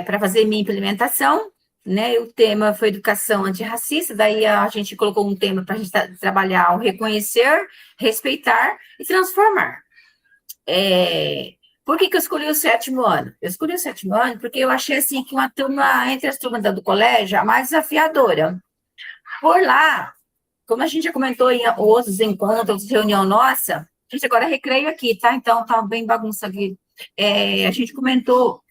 para fazer minha implementação, né? O tema foi educação antirracista, daí a gente colocou um tema para a gente trabalhar o reconhecer, respeitar e transformar. Por que eu escolhi o 7º ano? Eu escolhi o 7º ano porque eu achei assim que uma turma, entre as turmas do colégio, a mais desafiadora. Por lá, como a gente já comentou em outros encontros, reunião nossa, a gente agora é recreio aqui, tá? Então, tá bem bagunça aqui. A gente comentou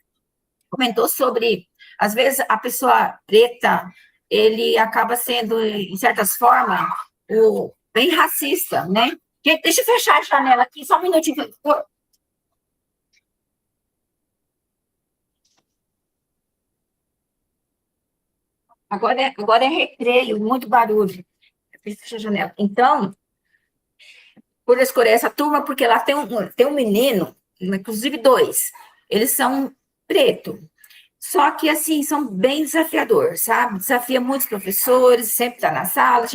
sobre, às vezes, a pessoa preta, ele acaba sendo, em certas formas, bem racista, né? Deixa eu fechar a janela aqui, só um minutinho. Agora é recreio, muito barulho. Fecha a janela. Então, por escolher essa turma, porque lá tem um menino, inclusive 2, eles são preto. Só que, assim, são bem desafiadores, sabe? Desafia muitos professores, sempre está na sala,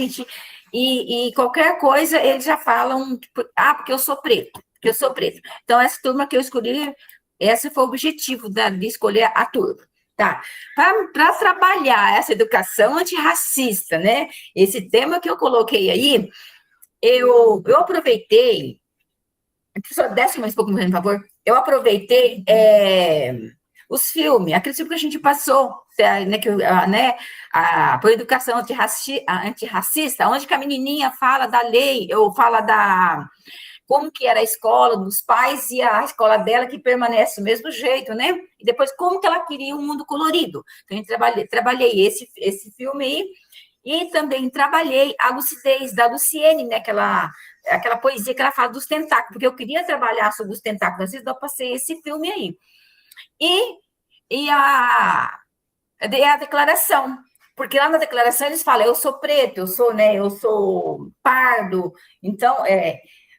e qualquer coisa eles já falam, porque eu sou preto, porque eu sou preto. Então, essa turma que eu escolhi, esse foi o objetivo de escolher a turma. Tá, para trabalhar essa educação antirracista, né? Esse tema que eu coloquei aí, eu aproveitei. Só desce mais um pouco, por favor. Eu aproveitei os filmes, aquele filme que a gente passou, né, por educação antirracista, onde que a menininha fala da lei, ou fala como que era a escola dos pais e a escola dela, que permanece do mesmo jeito, né? E depois, como que ela queria um mundo colorido. Então, eu trabalhei esse filme aí, e também trabalhei a lucidez da Luciene, né? Aquela poesia que ela fala dos tentáculos, porque eu queria trabalhar sobre os tentáculos, então eu passei esse filme aí. E a declaração, porque lá na declaração eles falam, eu sou preto, eu sou pardo, então,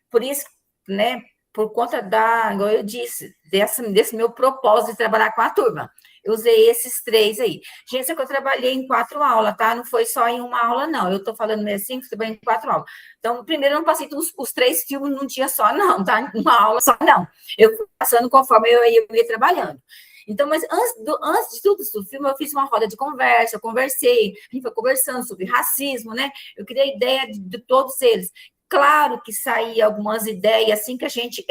por isso, né, por conta igual eu disse, desse meu propósito de trabalhar com a turma, eu usei esses 3 aí. Gente, só que eu trabalhei em 4 aulas, tá? Não foi só em uma aula, não. Eu tô falando meio assim, que eu trabalhei em 4 aulas. Então, primeiro, eu não passei os 3 filmes num dia só, não, tá? Uma aula só, não. Eu fui passando conforme eu ia trabalhando. Então, mas antes de tudo isso do filme, eu fiz uma roda de conversa, eu conversei, a gente foi conversando sobre racismo, né? Eu queria a ideia de todos eles. Claro que saía algumas ideias, assim, que a gente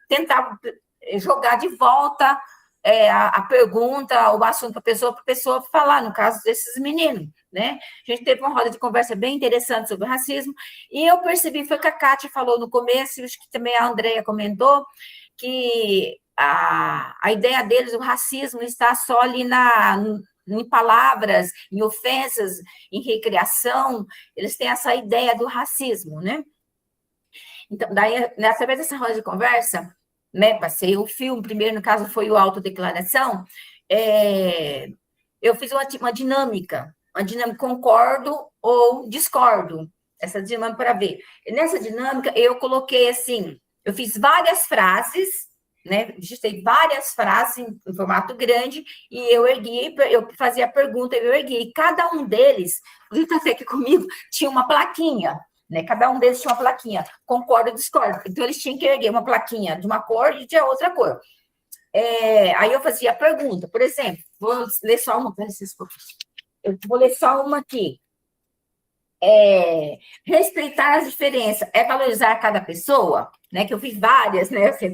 tentava jogar de volta a pergunta, o assunto para a pessoa falar, no caso desses meninos, né? A gente teve uma roda de conversa bem interessante sobre racismo, e eu percebi, foi o que a Kátia falou no começo, e acho que também a Andrea comentou, que a ideia deles, o racismo, está só ali em palavras, em ofensas, em recriação, eles têm essa ideia do racismo, né? Então, daí, através dessa roda de conversa, né, passei o filme, primeiro, no caso, foi o autodeclaração, eu fiz uma dinâmica, concordo ou discordo, essa dinâmica para ver. Nessa dinâmica, eu coloquei assim, eu fiz várias frases, né, digitei várias frases em formato grande, e eu fazia a pergunta, eu ergui, e cada um deles, o Vitor está aqui comigo, tinha uma plaquinha, né, cada um deles tinha uma plaquinha, concordo ou discordo, então eles tinham que erguer uma plaquinha de uma cor e de outra cor. Aí eu fazia a pergunta, por exemplo, vou ler só uma, eu vou ler só uma aqui. Respeitar as diferenças é valorizar cada pessoa, né? Que eu fiz várias, né? Assim,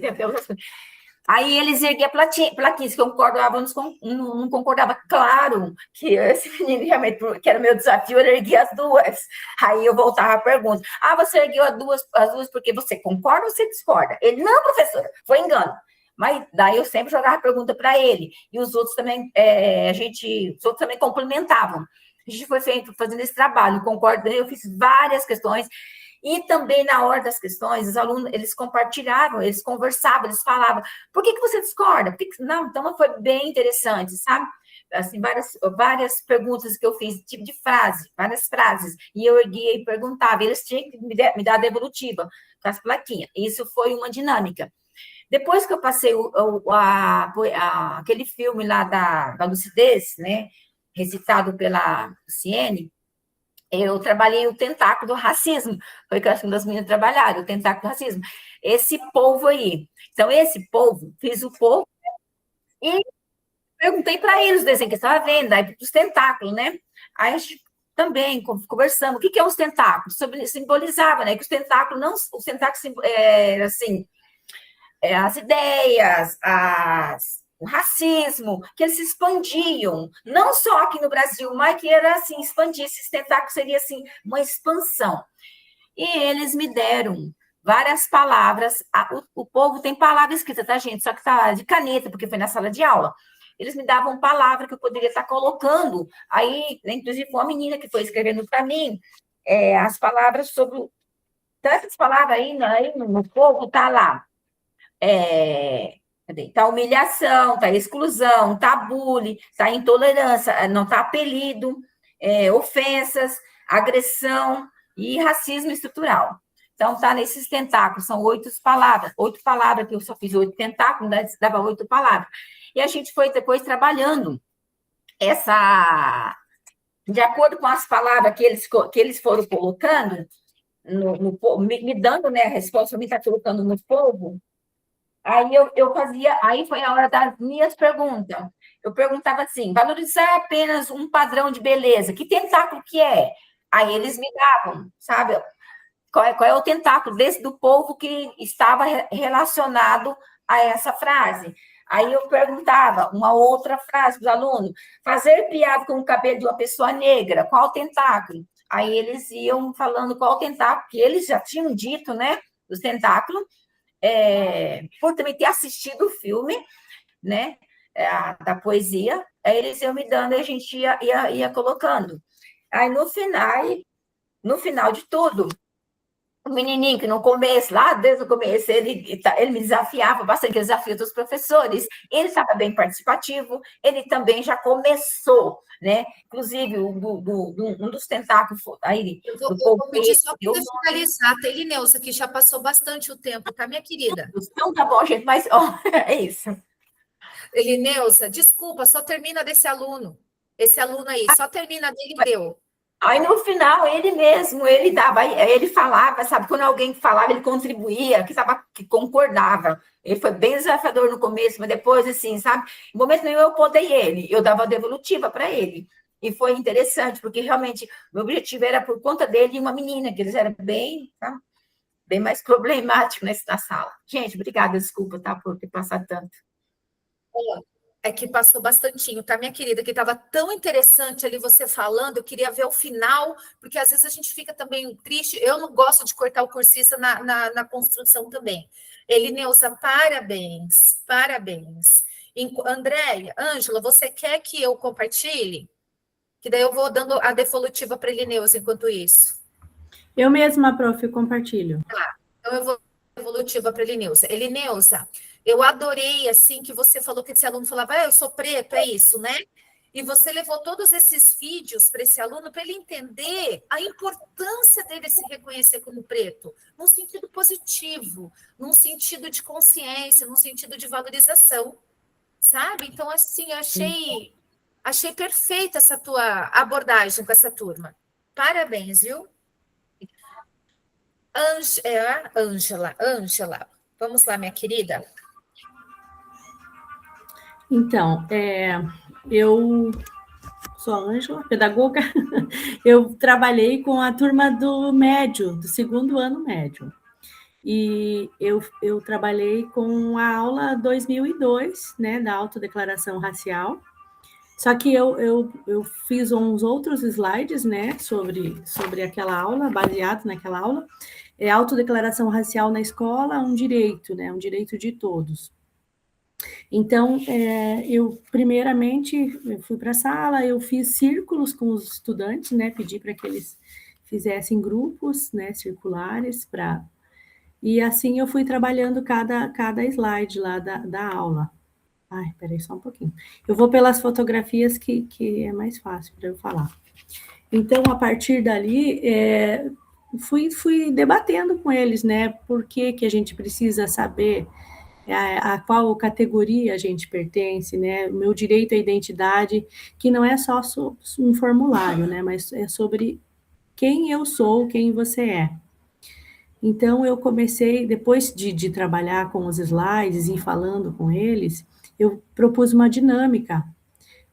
aí eles erguiam plaquinhas que eu concordava, não concordava. Claro que esse menino realmente, que era o meu desafio, ele erguia as 2. Aí eu voltava à pergunta: você ergueu as duas porque você concorda ou você discorda? Ele, não, professora, foi engano. Mas daí eu sempre jogava a pergunta para ele, e os outros também, os outros também complementavam. A gente foi fazendo esse trabalho, concordo, eu fiz várias questões, e também na hora das questões, os alunos, eles compartilhavam, eles conversavam, eles falavam, por que você discorda? Não, então foi bem interessante, sabe? Assim, várias perguntas que eu fiz, tipo de frase, várias frases, e eu erguia e perguntava, eles tinham que me dar a devolutiva com as plaquinhas. Isso foi uma dinâmica. Depois que eu passei aquele filme lá da lucidez, né, recitado pela Luciene, eu trabalhei o tentáculo do racismo, foi que uma das meninas trabalharam, o tentáculo do racismo. Esse povo aí. Então, esse povo, fiz o povo e perguntei para eles os desenhos que eu estava vendo, aí os tentáculos, né? Aí a gente também conversamos, o que é os tentáculos? Simbolizava, né? Que os tentáculos assim, as ideias, o racismo, que eles se expandiam, não só aqui no Brasil, mas que era assim, expandir, esses tentáculos seria assim, uma expansão. E eles me deram várias palavras, o povo tem palavra escrita, tá, gente? Só que tá de caneta, porque foi na sala de aula. Eles me davam palavra que eu poderia estar colocando, aí, inclusive, uma menina que foi escrevendo para mim, as palavras sobre, tantas palavras aí no povo, tá lá, tá humilhação, tá exclusão, tá bullying, tá intolerância, não tá apelido, ofensas, agressão e racismo estrutural. Então, tá nesses tentáculos, são 8 palavras, que eu só fiz 8 tentáculos, dava 8 palavras. E a gente foi depois trabalhando de acordo com as palavras que eles foram colocando, me dando, né, a resposta, me está colocando no povo. Aí eu fazia, aí foi a hora das minhas perguntas. Eu perguntava assim, valorizar apenas um padrão de beleza, que tentáculo que é? Aí eles me davam, sabe? Qual é o tentáculo do povo que estava relacionado a essa frase? Aí eu perguntava uma outra frase para os alunos, fazer piada com o cabelo de uma pessoa negra, qual o tentáculo? Aí eles iam falando qual o tentáculo, que eles já tinham dito, né? dos tentáculos, por também ter assistido o filme, né, da poesia, aí eles iam me dando e a gente ia colocando. Aí, no final de tudo, o menininho que no começo, lá desde o começo, ele me desafiava bastante, ele desafio dos professores, ele estava bem participativo, ele também já começou, né? Inclusive, um dos tentáculos aí. Eu vou pedir só para você finalizar, tá, Elineusa, que já passou bastante o tempo, tá, minha querida? Então tá bom, gente, mas é isso. Elineusa, desculpa, só termina desse aluno. Esse aluno aí, só termina dele e deu. Aí, no final, ele mesmo, ele falava, sabe, quando alguém falava, ele contribuía, que concordava. Ele foi bem desafiador no começo, mas depois, assim, sabe, em momento nenhum eu podei ele, eu dava devolutiva para ele. E foi interessante, porque realmente meu objetivo era por conta dele e uma menina, que eles eram bem, tá? Bem mais problemáticos na sala. Gente, obrigada, desculpa, tá, por ter passado tanto. É que passou bastantinho, tá, minha querida? Que estava tão interessante ali você falando, eu queria ver o final, porque às vezes a gente fica também triste. Eu não gosto de cortar o cursista na construção também. Elineusa, parabéns, parabéns. Andréia, Ângela, você quer que eu compartilhe? Que daí eu vou dando a devolutiva para Elineusa enquanto isso. Eu mesma, prof, compartilho. Tá, então eu vou devolutiva para Elineusa. Elineusa, eu adorei, assim, que você falou que esse aluno falava, eu sou preto, é isso, né? E você levou todos esses vídeos para esse aluno para ele entender a importância dele se reconhecer como preto, num sentido positivo, num sentido de consciência, num sentido de valorização, sabe? Então, assim, achei perfeita essa tua abordagem com essa turma. Parabéns, viu? Ângela, vamos lá, minha querida. Então, eu sou a Ângela, pedagoga. Eu trabalhei com a turma do médio, do segundo ano médio. E eu trabalhei com a aula 2002, né, da autodeclaração racial. Só que eu fiz uns outros slides, né, sobre aquela aula, baseado naquela aula. Autodeclaração racial na escola, um direito, né, um direito de todos. Então, eu fui para a sala, eu fiz círculos com os estudantes, né, pedi para que eles fizessem grupos, né, circulares, e assim eu fui trabalhando cada slide lá da aula. Ai, peraí só um pouquinho. Eu vou pelas fotografias que é mais fácil para eu falar. Então, a partir dali, fui debatendo com eles, né, por que a gente precisa saber a qual categoria a gente pertence, né, o meu direito à identidade, que não é só um formulário, né, mas é sobre quem eu sou, quem você é. Então, eu comecei, depois de trabalhar com os slides e falando com eles, eu propus uma dinâmica,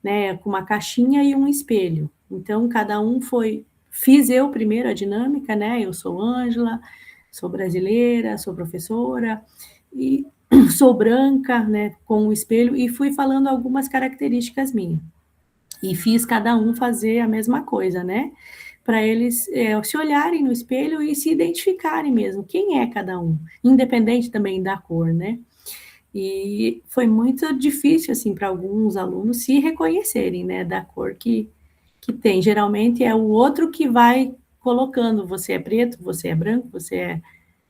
né, com uma caixinha e um espelho. Então, cada um fiz eu primeiro a dinâmica, né, eu sou Ângela, sou brasileira, sou professora, e sou branca, né, com o espelho, e fui falando algumas características minhas. E fiz cada um fazer a mesma coisa, né, para eles se olharem no espelho e se identificarem mesmo, quem é cada um, independente também da cor, né. E foi muito difícil, assim, para alguns alunos se reconhecerem, né, da cor que tem. Geralmente é o outro que vai colocando, você é preto, você é branco, você é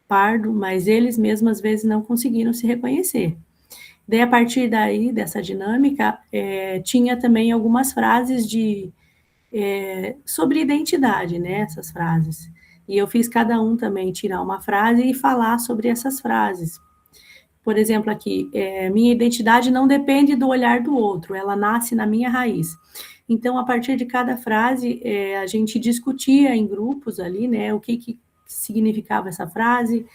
pardo, mas eles mesmos, às vezes, não conseguiram se reconhecer. Daí, a partir daí, dessa dinâmica, tinha também algumas frases sobre identidade, né, essas frases. E eu fiz cada um também tirar uma frase e falar sobre essas frases. Por exemplo, aqui, minha identidade não depende do olhar do outro, ela nasce na minha raiz. Então, a partir de cada frase, a gente discutia em grupos ali, né, o que significava essa frase,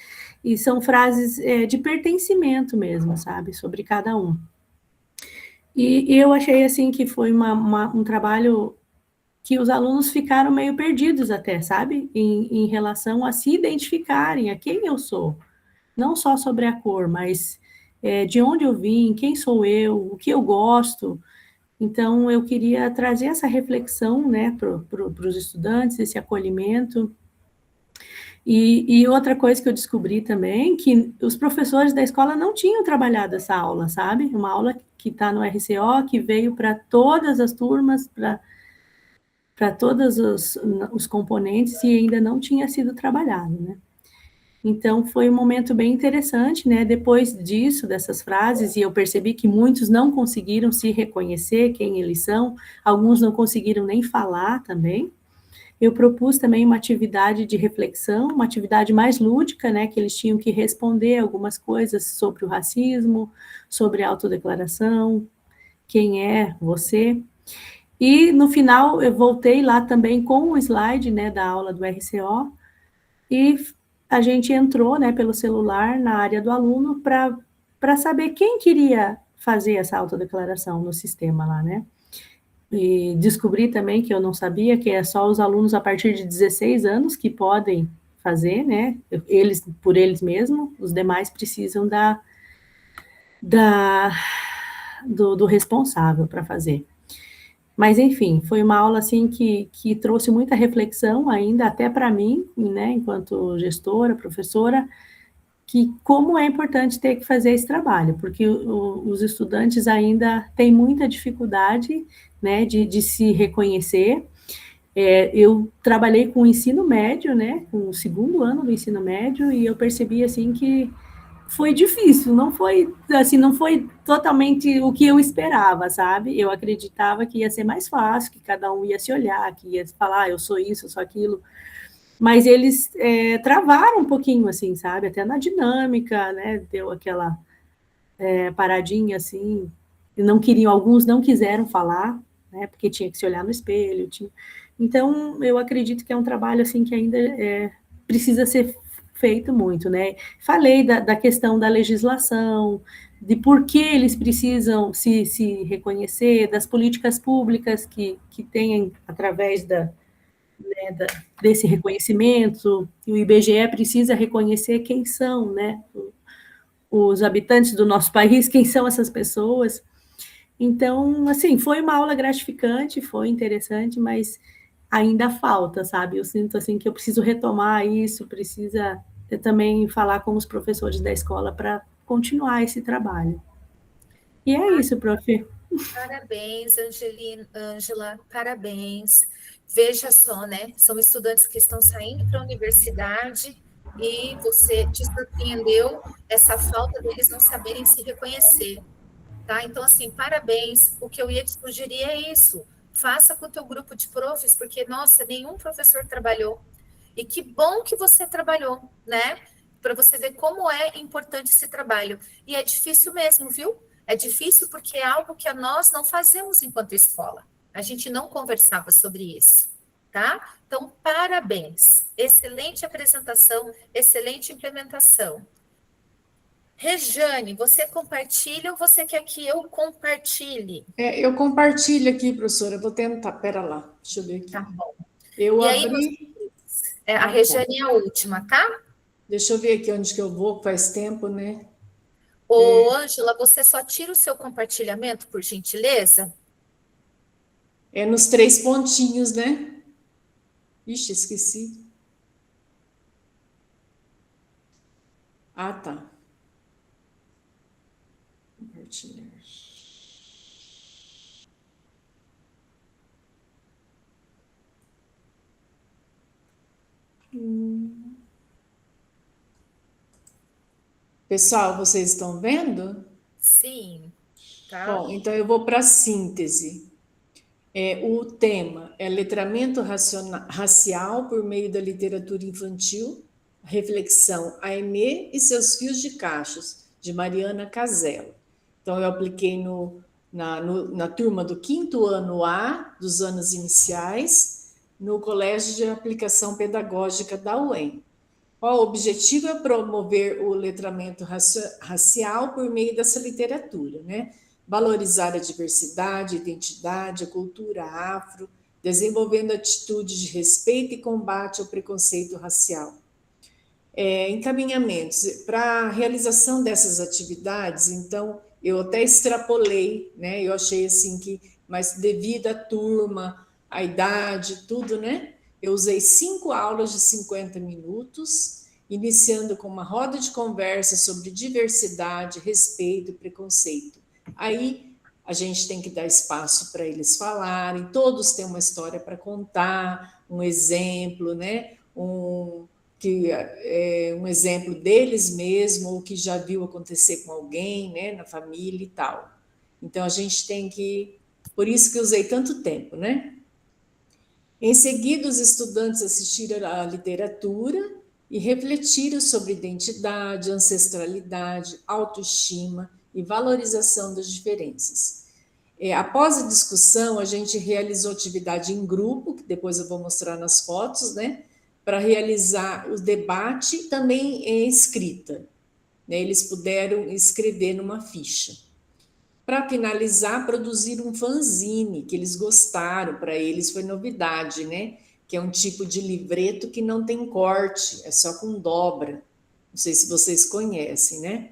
e são frases de pertencimento mesmo, sabe, sobre cada um. E eu achei, assim, que foi um trabalho que os alunos ficaram meio perdidos até, sabe, em relação a se identificarem, a quem eu sou. Não só sobre a cor, mas de onde eu vim, quem sou eu, o que eu gosto. Então, eu queria trazer essa reflexão, né, para os estudantes, esse acolhimento. E outra coisa que eu descobri também, que os professores da escola não tinham trabalhado essa aula, sabe? Uma aula que está no RCO, que veio para todas as turmas, para todos os componentes, e ainda não tinha sido trabalhado, né? Então, foi um momento bem interessante, né? Depois disso, dessas frases, e eu percebi que muitos não conseguiram se reconhecer quem eles são, alguns não conseguiram nem falar também. Eu propus também uma atividade de reflexão, uma atividade mais lúdica, né? Que eles tinham que responder algumas coisas sobre o racismo, sobre a autodeclaração, quem é você. E, no final, eu voltei lá também com o slide, né, da aula do RCO, e a gente entrou, né, pelo celular na área do aluno para saber quem queria fazer essa autodeclaração no sistema lá, né? E descobri também que eu não sabia que é só os alunos a partir de 16 anos que podem fazer, né? Eles por eles mesmos, os demais precisam do responsável para fazer. Mas, enfim, foi uma aula, assim, que trouxe muita reflexão ainda, até para mim, né, enquanto gestora, professora, que como é importante ter que fazer esse trabalho, porque os estudantes ainda têm muita dificuldade, né, de se reconhecer. Eu trabalhei com o ensino médio, né, com o segundo ano do ensino médio, e eu percebi, assim, que foi difícil, não foi, assim, não foi totalmente o que eu esperava, sabe? Eu acreditava que ia ser mais fácil, que cada um ia se olhar, que ia falar, eu sou isso, eu sou aquilo, mas eles travaram um pouquinho, assim, sabe? Até na dinâmica, né? Deu aquela paradinha, assim, e alguns não quiseram falar, né? Porque tinha que se olhar no espelho. Então, eu acredito que é um trabalho, assim, que ainda precisa ser feito muito, né? Falei da questão da legislação, de por que eles precisam se reconhecer, das políticas públicas que têm através desse reconhecimento, e o IBGE precisa reconhecer quem são, né? Os habitantes do nosso país, quem são essas pessoas. Então, assim, foi uma aula gratificante, foi interessante, mas ainda falta, sabe? Eu sinto, assim, que eu preciso retomar isso, precisa também falar com os professores da escola para continuar esse trabalho. E é isso, prof. Parabéns, Ângela, parabéns. Veja só, né? São estudantes que estão saindo para a universidade e você te surpreendeu essa falta deles não saberem se reconhecer, tá? Então, assim, parabéns. O que eu ia te sugerir é isso. Faça com o teu grupo de profs, porque, nossa, nenhum professor trabalhou. E que bom que você trabalhou, né? Para você ver como é importante esse trabalho. E é difícil mesmo, viu? É difícil porque é algo que nós não fazemos enquanto escola. A gente não conversava sobre isso, tá? Então, parabéns. Excelente apresentação, excelente implementação. Rejane, você compartilha ou você quer que eu compartilhe? Eu compartilho aqui, professora. Eu vou tentar. Pera lá, deixa eu ver aqui. Tá bom. Eu e abri. Aí, a Rejane é a última, tá? Deixa eu ver aqui onde que eu vou, faz tempo, né? Ô, Ângela, você só tira o seu compartilhamento, por gentileza? É nos 3 pontinhos, né? Ixi, esqueci. Ah, tá. Compartilhar. Pessoal, vocês estão vendo? Sim. Tá. Bom, então eu vou para a síntese. O tema é letramento racial por meio da literatura infantil, reflexão Aimee e seus fios de cachos, de Mariana Casella. Então, eu apliquei na turma do 5º ano A, dos anos iniciais, no Colégio de Aplicação Pedagógica da UEM. O objetivo é promover o letramento racial por meio dessa literatura, né? Valorizar a diversidade, a identidade, a cultura afro, desenvolvendo atitudes de respeito e combate ao preconceito racial. Encaminhamentos. Para a realização dessas atividades, então, eu até extrapolei, né? Eu achei assim que, mas devido à turma, à idade, tudo, né? eu usei 5 aulas de 50 minutos, iniciando com uma roda de conversa sobre diversidade, respeito e preconceito. Aí a gente tem que dar espaço para eles falarem, todos têm uma história para contar, um exemplo, né? Um exemplo deles mesmo, ou que já viu acontecer com alguém, né? Na família e tal. Então a gente tem que... Por isso que eu usei tanto tempo, né? Em seguida, os estudantes assistiram à literatura e refletiram sobre identidade, ancestralidade, autoestima e valorização das diferenças. Após a discussão, a gente realizou atividade em grupo, que depois eu vou mostrar nas fotos, né, para realizar o debate também em escrita. Né, eles puderam escrever numa ficha. Para finalizar, produzir um fanzine, que eles gostaram, para eles foi novidade, né? Que é um tipo de livreto que não tem corte, é só com dobra. Não sei se vocês conhecem, né?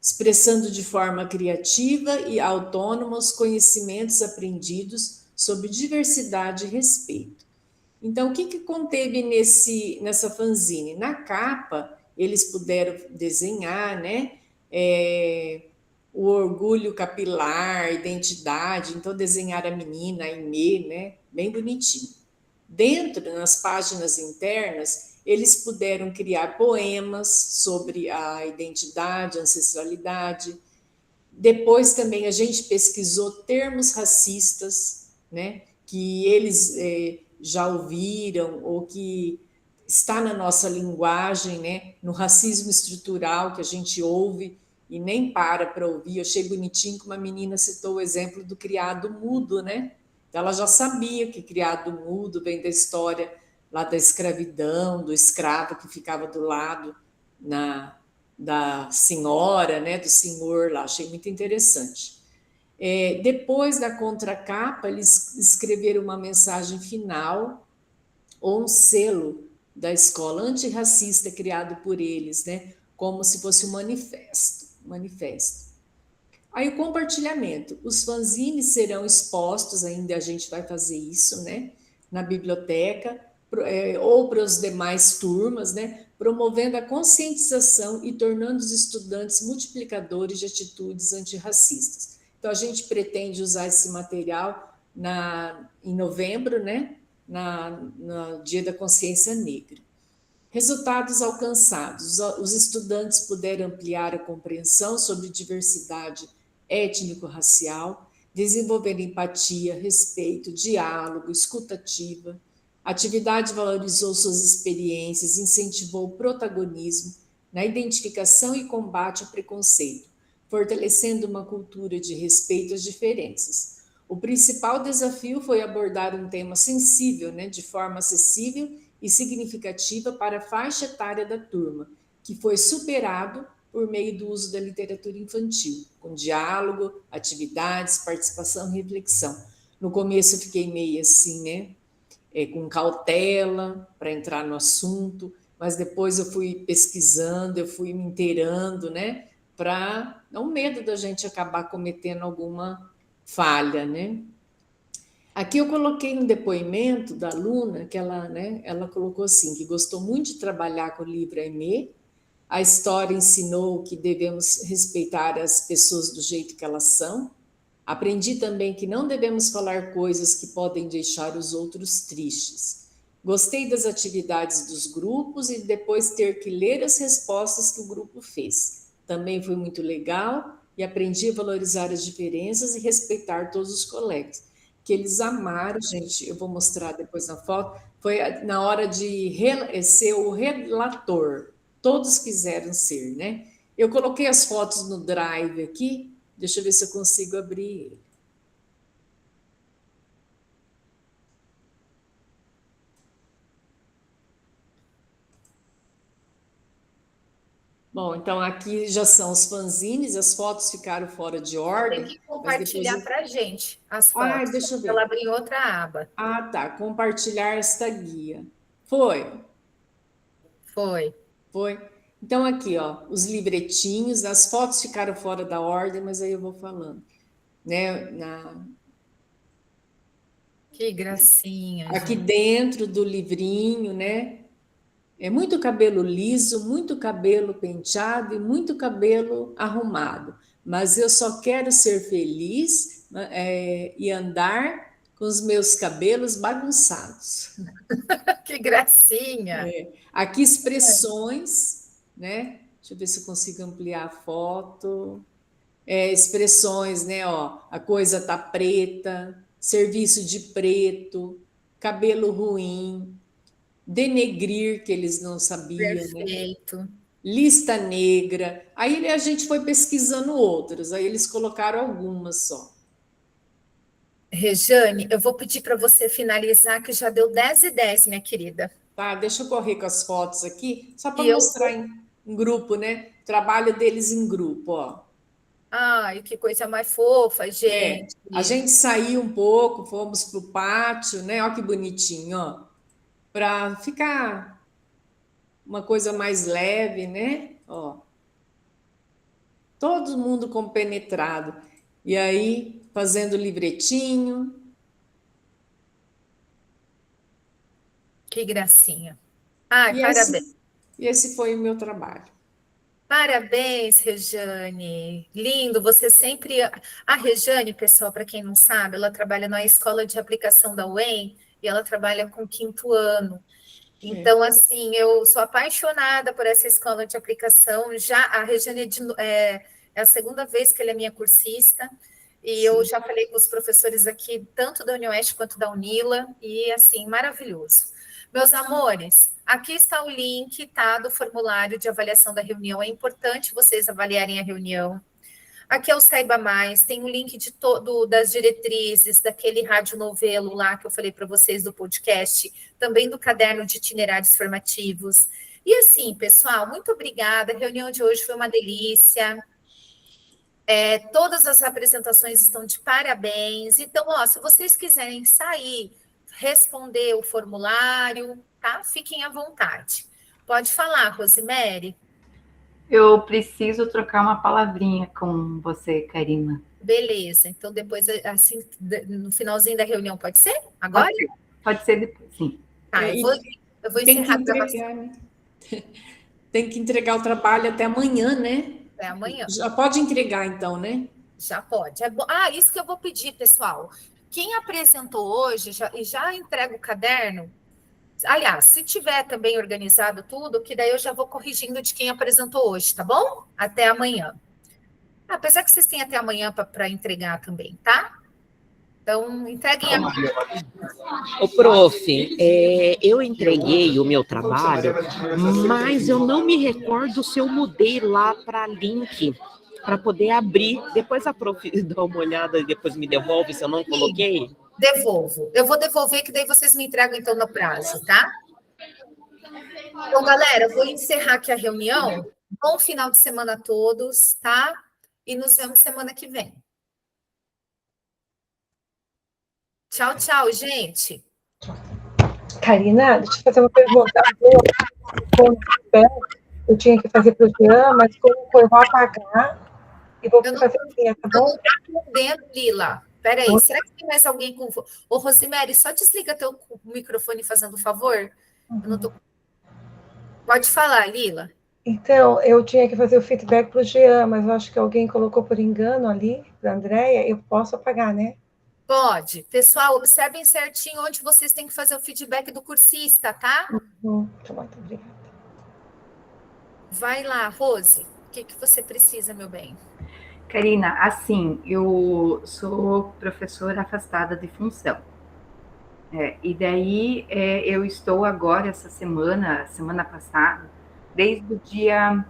Expressando de forma criativa e autônoma os conhecimentos aprendidos sobre diversidade e respeito. Então, o que conteve nessa fanzine? Na capa, eles puderam desenhar, né? O orgulho capilar, identidade, então desenhar a menina, a Aimee, né? Bem bonitinho. Dentro, nas páginas internas, eles puderam criar poemas sobre a identidade, a ancestralidade. Depois também a gente pesquisou termos racistas, né? Que eles já ouviram ou que está na nossa linguagem, né? No racismo estrutural que a gente ouve e nem para ouvir. Eu achei bonitinho que uma menina citou o exemplo do criado mudo, né? Ela já sabia que criado mudo vem da história lá da escravidão, do escravo que ficava do lado da senhora, né? Do senhor lá. Achei muito interessante. Depois da contracapa, eles escreveram uma mensagem final ou um selo da escola antirracista criado por eles, né? Como se fosse um manifesto. Aí o compartilhamento. Os fanzines serão expostos, ainda a gente vai fazer isso, né? Na biblioteca, ou para as demais turmas, né? Promovendo a conscientização e tornando os estudantes multiplicadores de atitudes antirracistas. Então, a gente pretende usar esse material em novembro, né? No Dia da Consciência Negra. Resultados alcançados. Os estudantes puderam ampliar a compreensão sobre diversidade étnico-racial, desenvolver empatia, respeito, diálogo, escutativa. A atividade valorizou suas experiências, incentivou o protagonismo na identificação e combate ao preconceito, fortalecendo uma cultura de respeito às diferenças. O principal desafio foi abordar um tema sensível, né, de forma acessível e significativa para a faixa etária da turma, que foi superado por meio do uso da literatura infantil, com diálogo, atividades, participação e reflexão. No começo eu fiquei meio assim, né, com cautela para entrar no assunto, mas depois eu fui pesquisando, eu fui me inteirando, né, para não medo da gente acabar cometendo alguma falha, né? Aqui eu coloquei um depoimento da aluna que ela colocou assim, que gostou muito de trabalhar com o livro Aimee. A história ensinou que devemos respeitar as pessoas do jeito que elas são. Aprendi também que não devemos falar coisas que podem deixar os outros tristes. Gostei das atividades dos grupos e depois ter que ler as respostas que o grupo fez. Também foi muito legal e aprendi a valorizar as diferenças e respeitar todos os colegas. Que eles amaram, gente, eu vou mostrar depois na foto, foi na hora de ser o relator. Todos quiseram ser, né? Eu coloquei as fotos no Drive aqui, deixa eu ver se eu consigo abrir ele. Bom, então aqui já são os fanzines, as fotos ficaram fora de ordem. Tem que compartilhar para a gente as fotos. Ah, deixa eu ver. Ela abriu outra aba. Ah, tá. Compartilhar esta guia. Foi? Foi. Foi. Então, aqui, ó, os livretinhos, as fotos ficaram fora da ordem, mas aí eu vou falando. Né? Que gracinha, Aqui gente. dentro do livrinho, né? É muito cabelo liso, muito cabelo penteado e muito cabelo arrumado. Mas eu só quero ser feliz, e andar com os meus cabelos bagunçados. Que gracinha. Aqui expressões, né? Deixa eu ver se eu consigo ampliar a foto. Expressões, né? Ó, a coisa tá preta, serviço de preto, cabelo ruim, denegrir, que eles não sabiam, né? Perfeito. Lista negra. Aí a gente foi pesquisando outras, aí eles colocaram algumas só. Rejane, eu vou pedir para você finalizar, que já deu 10h10, minha querida. Tá, deixa eu correr com as fotos aqui, só para E eu mostrar em grupo, né? Trabalho deles em grupo, ó. Ai, que coisa mais fofa, gente. A gente saiu um pouco, fomos para o pátio, né? Olha que bonitinho, ó. Para ficar uma coisa mais leve, né? Ó. Todo mundo compenetrado. E aí, fazendo livretinho. Que gracinha. Ai, E parabéns. esse foi o meu trabalho. Parabéns, Rejane. Lindo, você sempre. A Rejane, pessoal, para quem não sabe, ela trabalha na escola de aplicação da UEM e ela trabalha com 5º ano. Então, assim, eu sou apaixonada por essa escola de aplicação. Já a Rejane é a segunda vez que ela é minha cursista, e eu já falei com os professores aqui, tanto da UniOeste quanto da Unila, e assim, maravilhoso. Meus amores, aqui está o link, tá, do formulário de avaliação da reunião. É importante vocês avaliarem a reunião. Aqui é o Saiba Mais, tem um link das diretrizes, daquele rádio novelo lá que eu falei para vocês do podcast, também do caderno de itinerários formativos. E assim, pessoal, muito obrigada. A reunião de hoje foi uma delícia. Todas as apresentações estão de parabéns. Então, ó, se vocês quiserem sair, responder o formulário, tá? Fiquem à vontade. Pode falar, Rosemary. Eu preciso trocar uma palavrinha com você, Karina. Beleza, então depois, assim, no finalzinho da reunião, pode ser? Agora? Pode ser depois, sim. Tá, eu vou encerrar a gravação. Né? Tem que entregar o trabalho até amanhã, né? Até amanhã. Já pode entregar, então, né? Já pode. Isso que eu vou pedir, pessoal. Quem apresentou hoje, já entrega o caderno. Aliás, se tiver também organizado tudo, que daí eu já vou corrigindo de quem apresentou hoje, tá bom? Até amanhã. Apesar que vocês têm até amanhã para entregar também, tá? Então, entreguem amanhã. Ô, prof, eu entreguei o meu trabalho, mas eu não me recordo se eu mudei lá para link, para poder abrir. Depois a prof dá uma olhada e depois me devolve se eu não coloquei. Devolvo. Eu vou devolver, que daí vocês me entregam, então, no prazo, tá? Então, galera, eu vou encerrar aqui a reunião. Bom final de semana a todos, tá? E nos vemos semana que vem. Tchau, tchau, gente. Karina, deixa eu fazer uma pergunta. Eu tinha que fazer para o Jean, mas como eu vou apagar e vou fazer assim, tá bom? Eu não estou entendendo, Lila. Peraí, será que tem mais alguém com... Ô, Rosemary, só desliga teu microfone fazendo favor. Eu não tô... Pode falar, Lila. Então, eu tinha que fazer o feedback para o Jean, mas eu acho que alguém colocou por engano ali, para a Andréia, eu posso apagar, né? Pode. Pessoal, observem certinho onde vocês têm que fazer o feedback do cursista, tá? Muito obrigada. Vai lá, Rose. O que você precisa, meu bem? Karina, assim, eu sou professora afastada de função. E daí eu estou agora, essa semana passada, desde o dia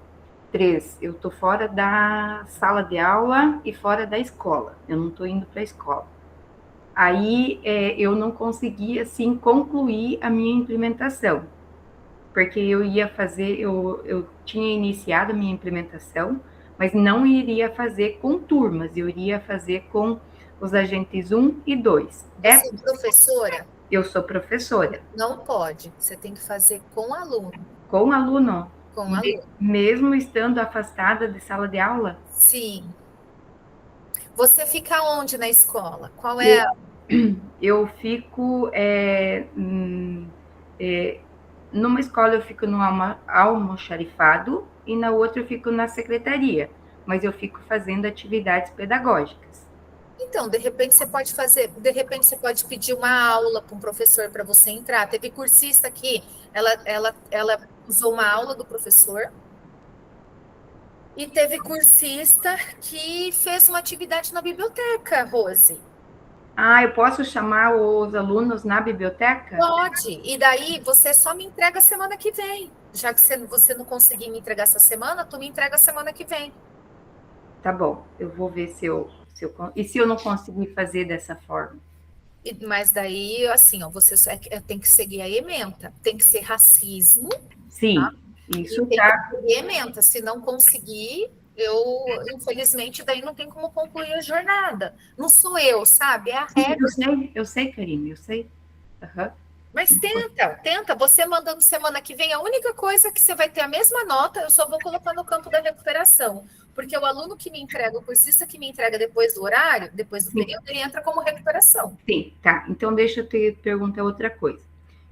3, eu estou fora da sala de aula e fora da escola. Eu não estou indo para a escola. Aí eu não consegui, assim, concluir a minha implementação, porque eu ia fazer, eu tinha iniciado a minha implementação, mas não iria fazer com turmas, eu iria fazer com os agentes 1 e 2. Você é professora? Eu sou professora. Não pode, você tem que fazer com aluno. Com aluno? Com aluno. Mesmo estando afastada de sala de aula? Sim. Você fica onde na escola? Qual é eu fico numa escola eu fico no almoxarifado e na outra eu fico na secretaria, mas eu fico fazendo atividades pedagógicas. Então, de repente você pode pedir uma aula para um professor para você entrar. Teve cursista que ela usou uma aula do professor e teve cursista que fez uma atividade na biblioteca, Rose. Ah, eu posso chamar os alunos na biblioteca? Pode. E daí você só me entrega semana que vem. Já que você não conseguir me entregar essa semana, tu me entrega semana que vem. Tá bom, eu vou ver e se eu não conseguir fazer dessa forma? Mas daí, assim, ó, você tem que seguir a ementa. Tem que ser racismo. Sim, tá? Isso tem tá. que seguir a ementa. Se não conseguir, infelizmente, daí não tem como concluir a jornada. Não sou eu, sabe? É a regra. Eu sei, Karine, eu sei. Uhum. Mas tenta. Você mandando semana que vem, a única coisa que você vai ter a mesma nota, eu só vou colocar no campo da recuperação. Porque o aluno que me entrega, o cursista que me entrega depois do horário, depois do período, ele entra como recuperação. Sim, tá. Então, deixa eu te perguntar outra coisa.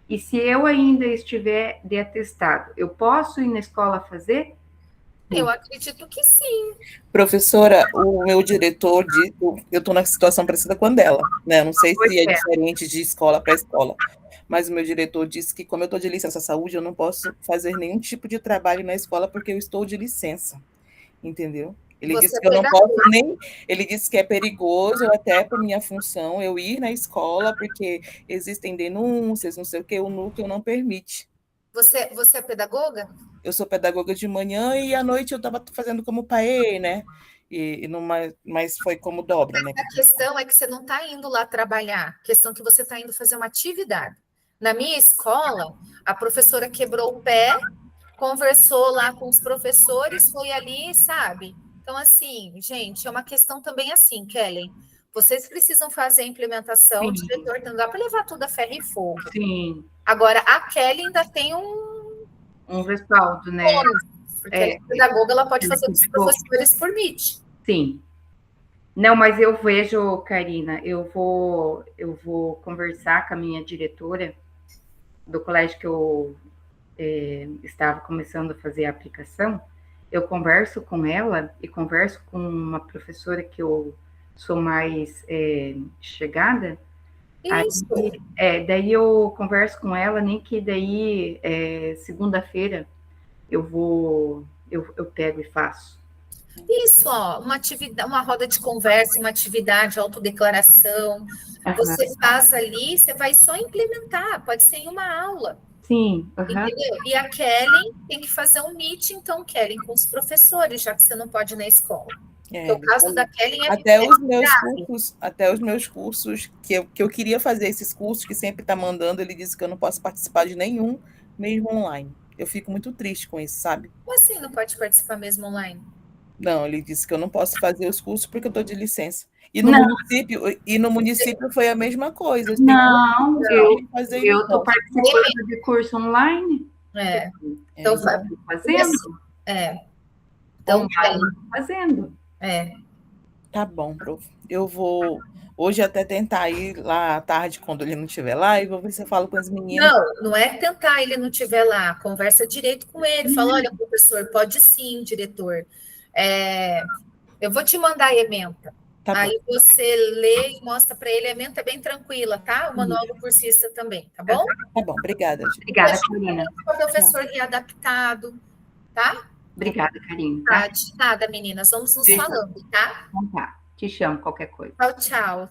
E se eu ainda estiver de atestado, eu posso ir na escola fazer? Eu acredito que sim. Professora, o meu diretor disse, eu estou na situação parecida com a dela, né? Não sei se é diferente de escola para escola, mas o meu diretor disse que, como eu estou de licença saúde, eu não posso fazer nenhum tipo de trabalho na escola porque eu estou de licença, entendeu? Ele disse que eu não posso nem. Ele disse que é perigoso, até por minha função, eu ir na escola, porque existem denúncias, não sei o que, o núcleo não permite. Você é pedagoga? Eu sou pedagoga de manhã e à noite eu estava fazendo como paê, né? Mas foi como dobra, né? A questão é que você não está indo lá trabalhar, a questão é que você está indo fazer uma atividade. Na minha escola, a professora quebrou o pé, conversou lá com os professores, foi ali, sabe? Então, assim, gente, é uma questão também assim, Kellen. Vocês precisam fazer a implementação, o diretor não dá para levar tudo a ferro e fogo. Sim. Agora, a Kelly ainda tem um respaldo, né? Porque ela é pedagoga, ela pode fazer o que os professores permitem. Sim. Não, mas eu vejo, Karina, eu vou conversar com a minha diretora do colégio que eu estava começando a fazer a aplicação. Eu converso com ela e converso com uma professora que eu sou mais chegada. Isso. Aí, daí eu converso com ela, nem que daí segunda-feira eu pego e faço. Isso, ó, uma atividade, uma roda de conversa, uma atividade, autodeclaração. Você faz ali, você vai só implementar, pode ser em uma aula. Sim. Entendeu? E a Kelly tem que fazer um meeting, então, Kelly, com os professores, já que você não pode ir na escola. O caso da Kelly é até os meus cursos, que eu queria fazer esses cursos, que sempre está mandando, ele disse que eu não posso participar de nenhum, mesmo online. Eu fico muito triste com isso, sabe? Como assim não pode participar mesmo online? Não, ele disse que eu não posso fazer os cursos porque eu estou de licença. E no município foi a não coisa. Não, eu estou participando de curso online. Então, fazendo. Então, fazendo. Tá bom, prof. Eu vou hoje até tentar ir lá à tarde, quando ele não estiver lá, e vou ver se eu falo com as meninas. Não é tentar ele não estiver lá. Conversa direito com ele. Fala, olha, professor, pode sim, diretor. Eu vou te mandar a ementa. Aí você lê e mostra para ele. A ementa é bem tranquila, tá? O manual do cursista também, tá bom? Tá bom, obrigada. Obrigada, Karina. O professor readaptado, tá? Obrigada, Karina. Tá? De nada, meninas. Vamos nos falando, tá? Então tá. Te chamo qualquer coisa. Tchau.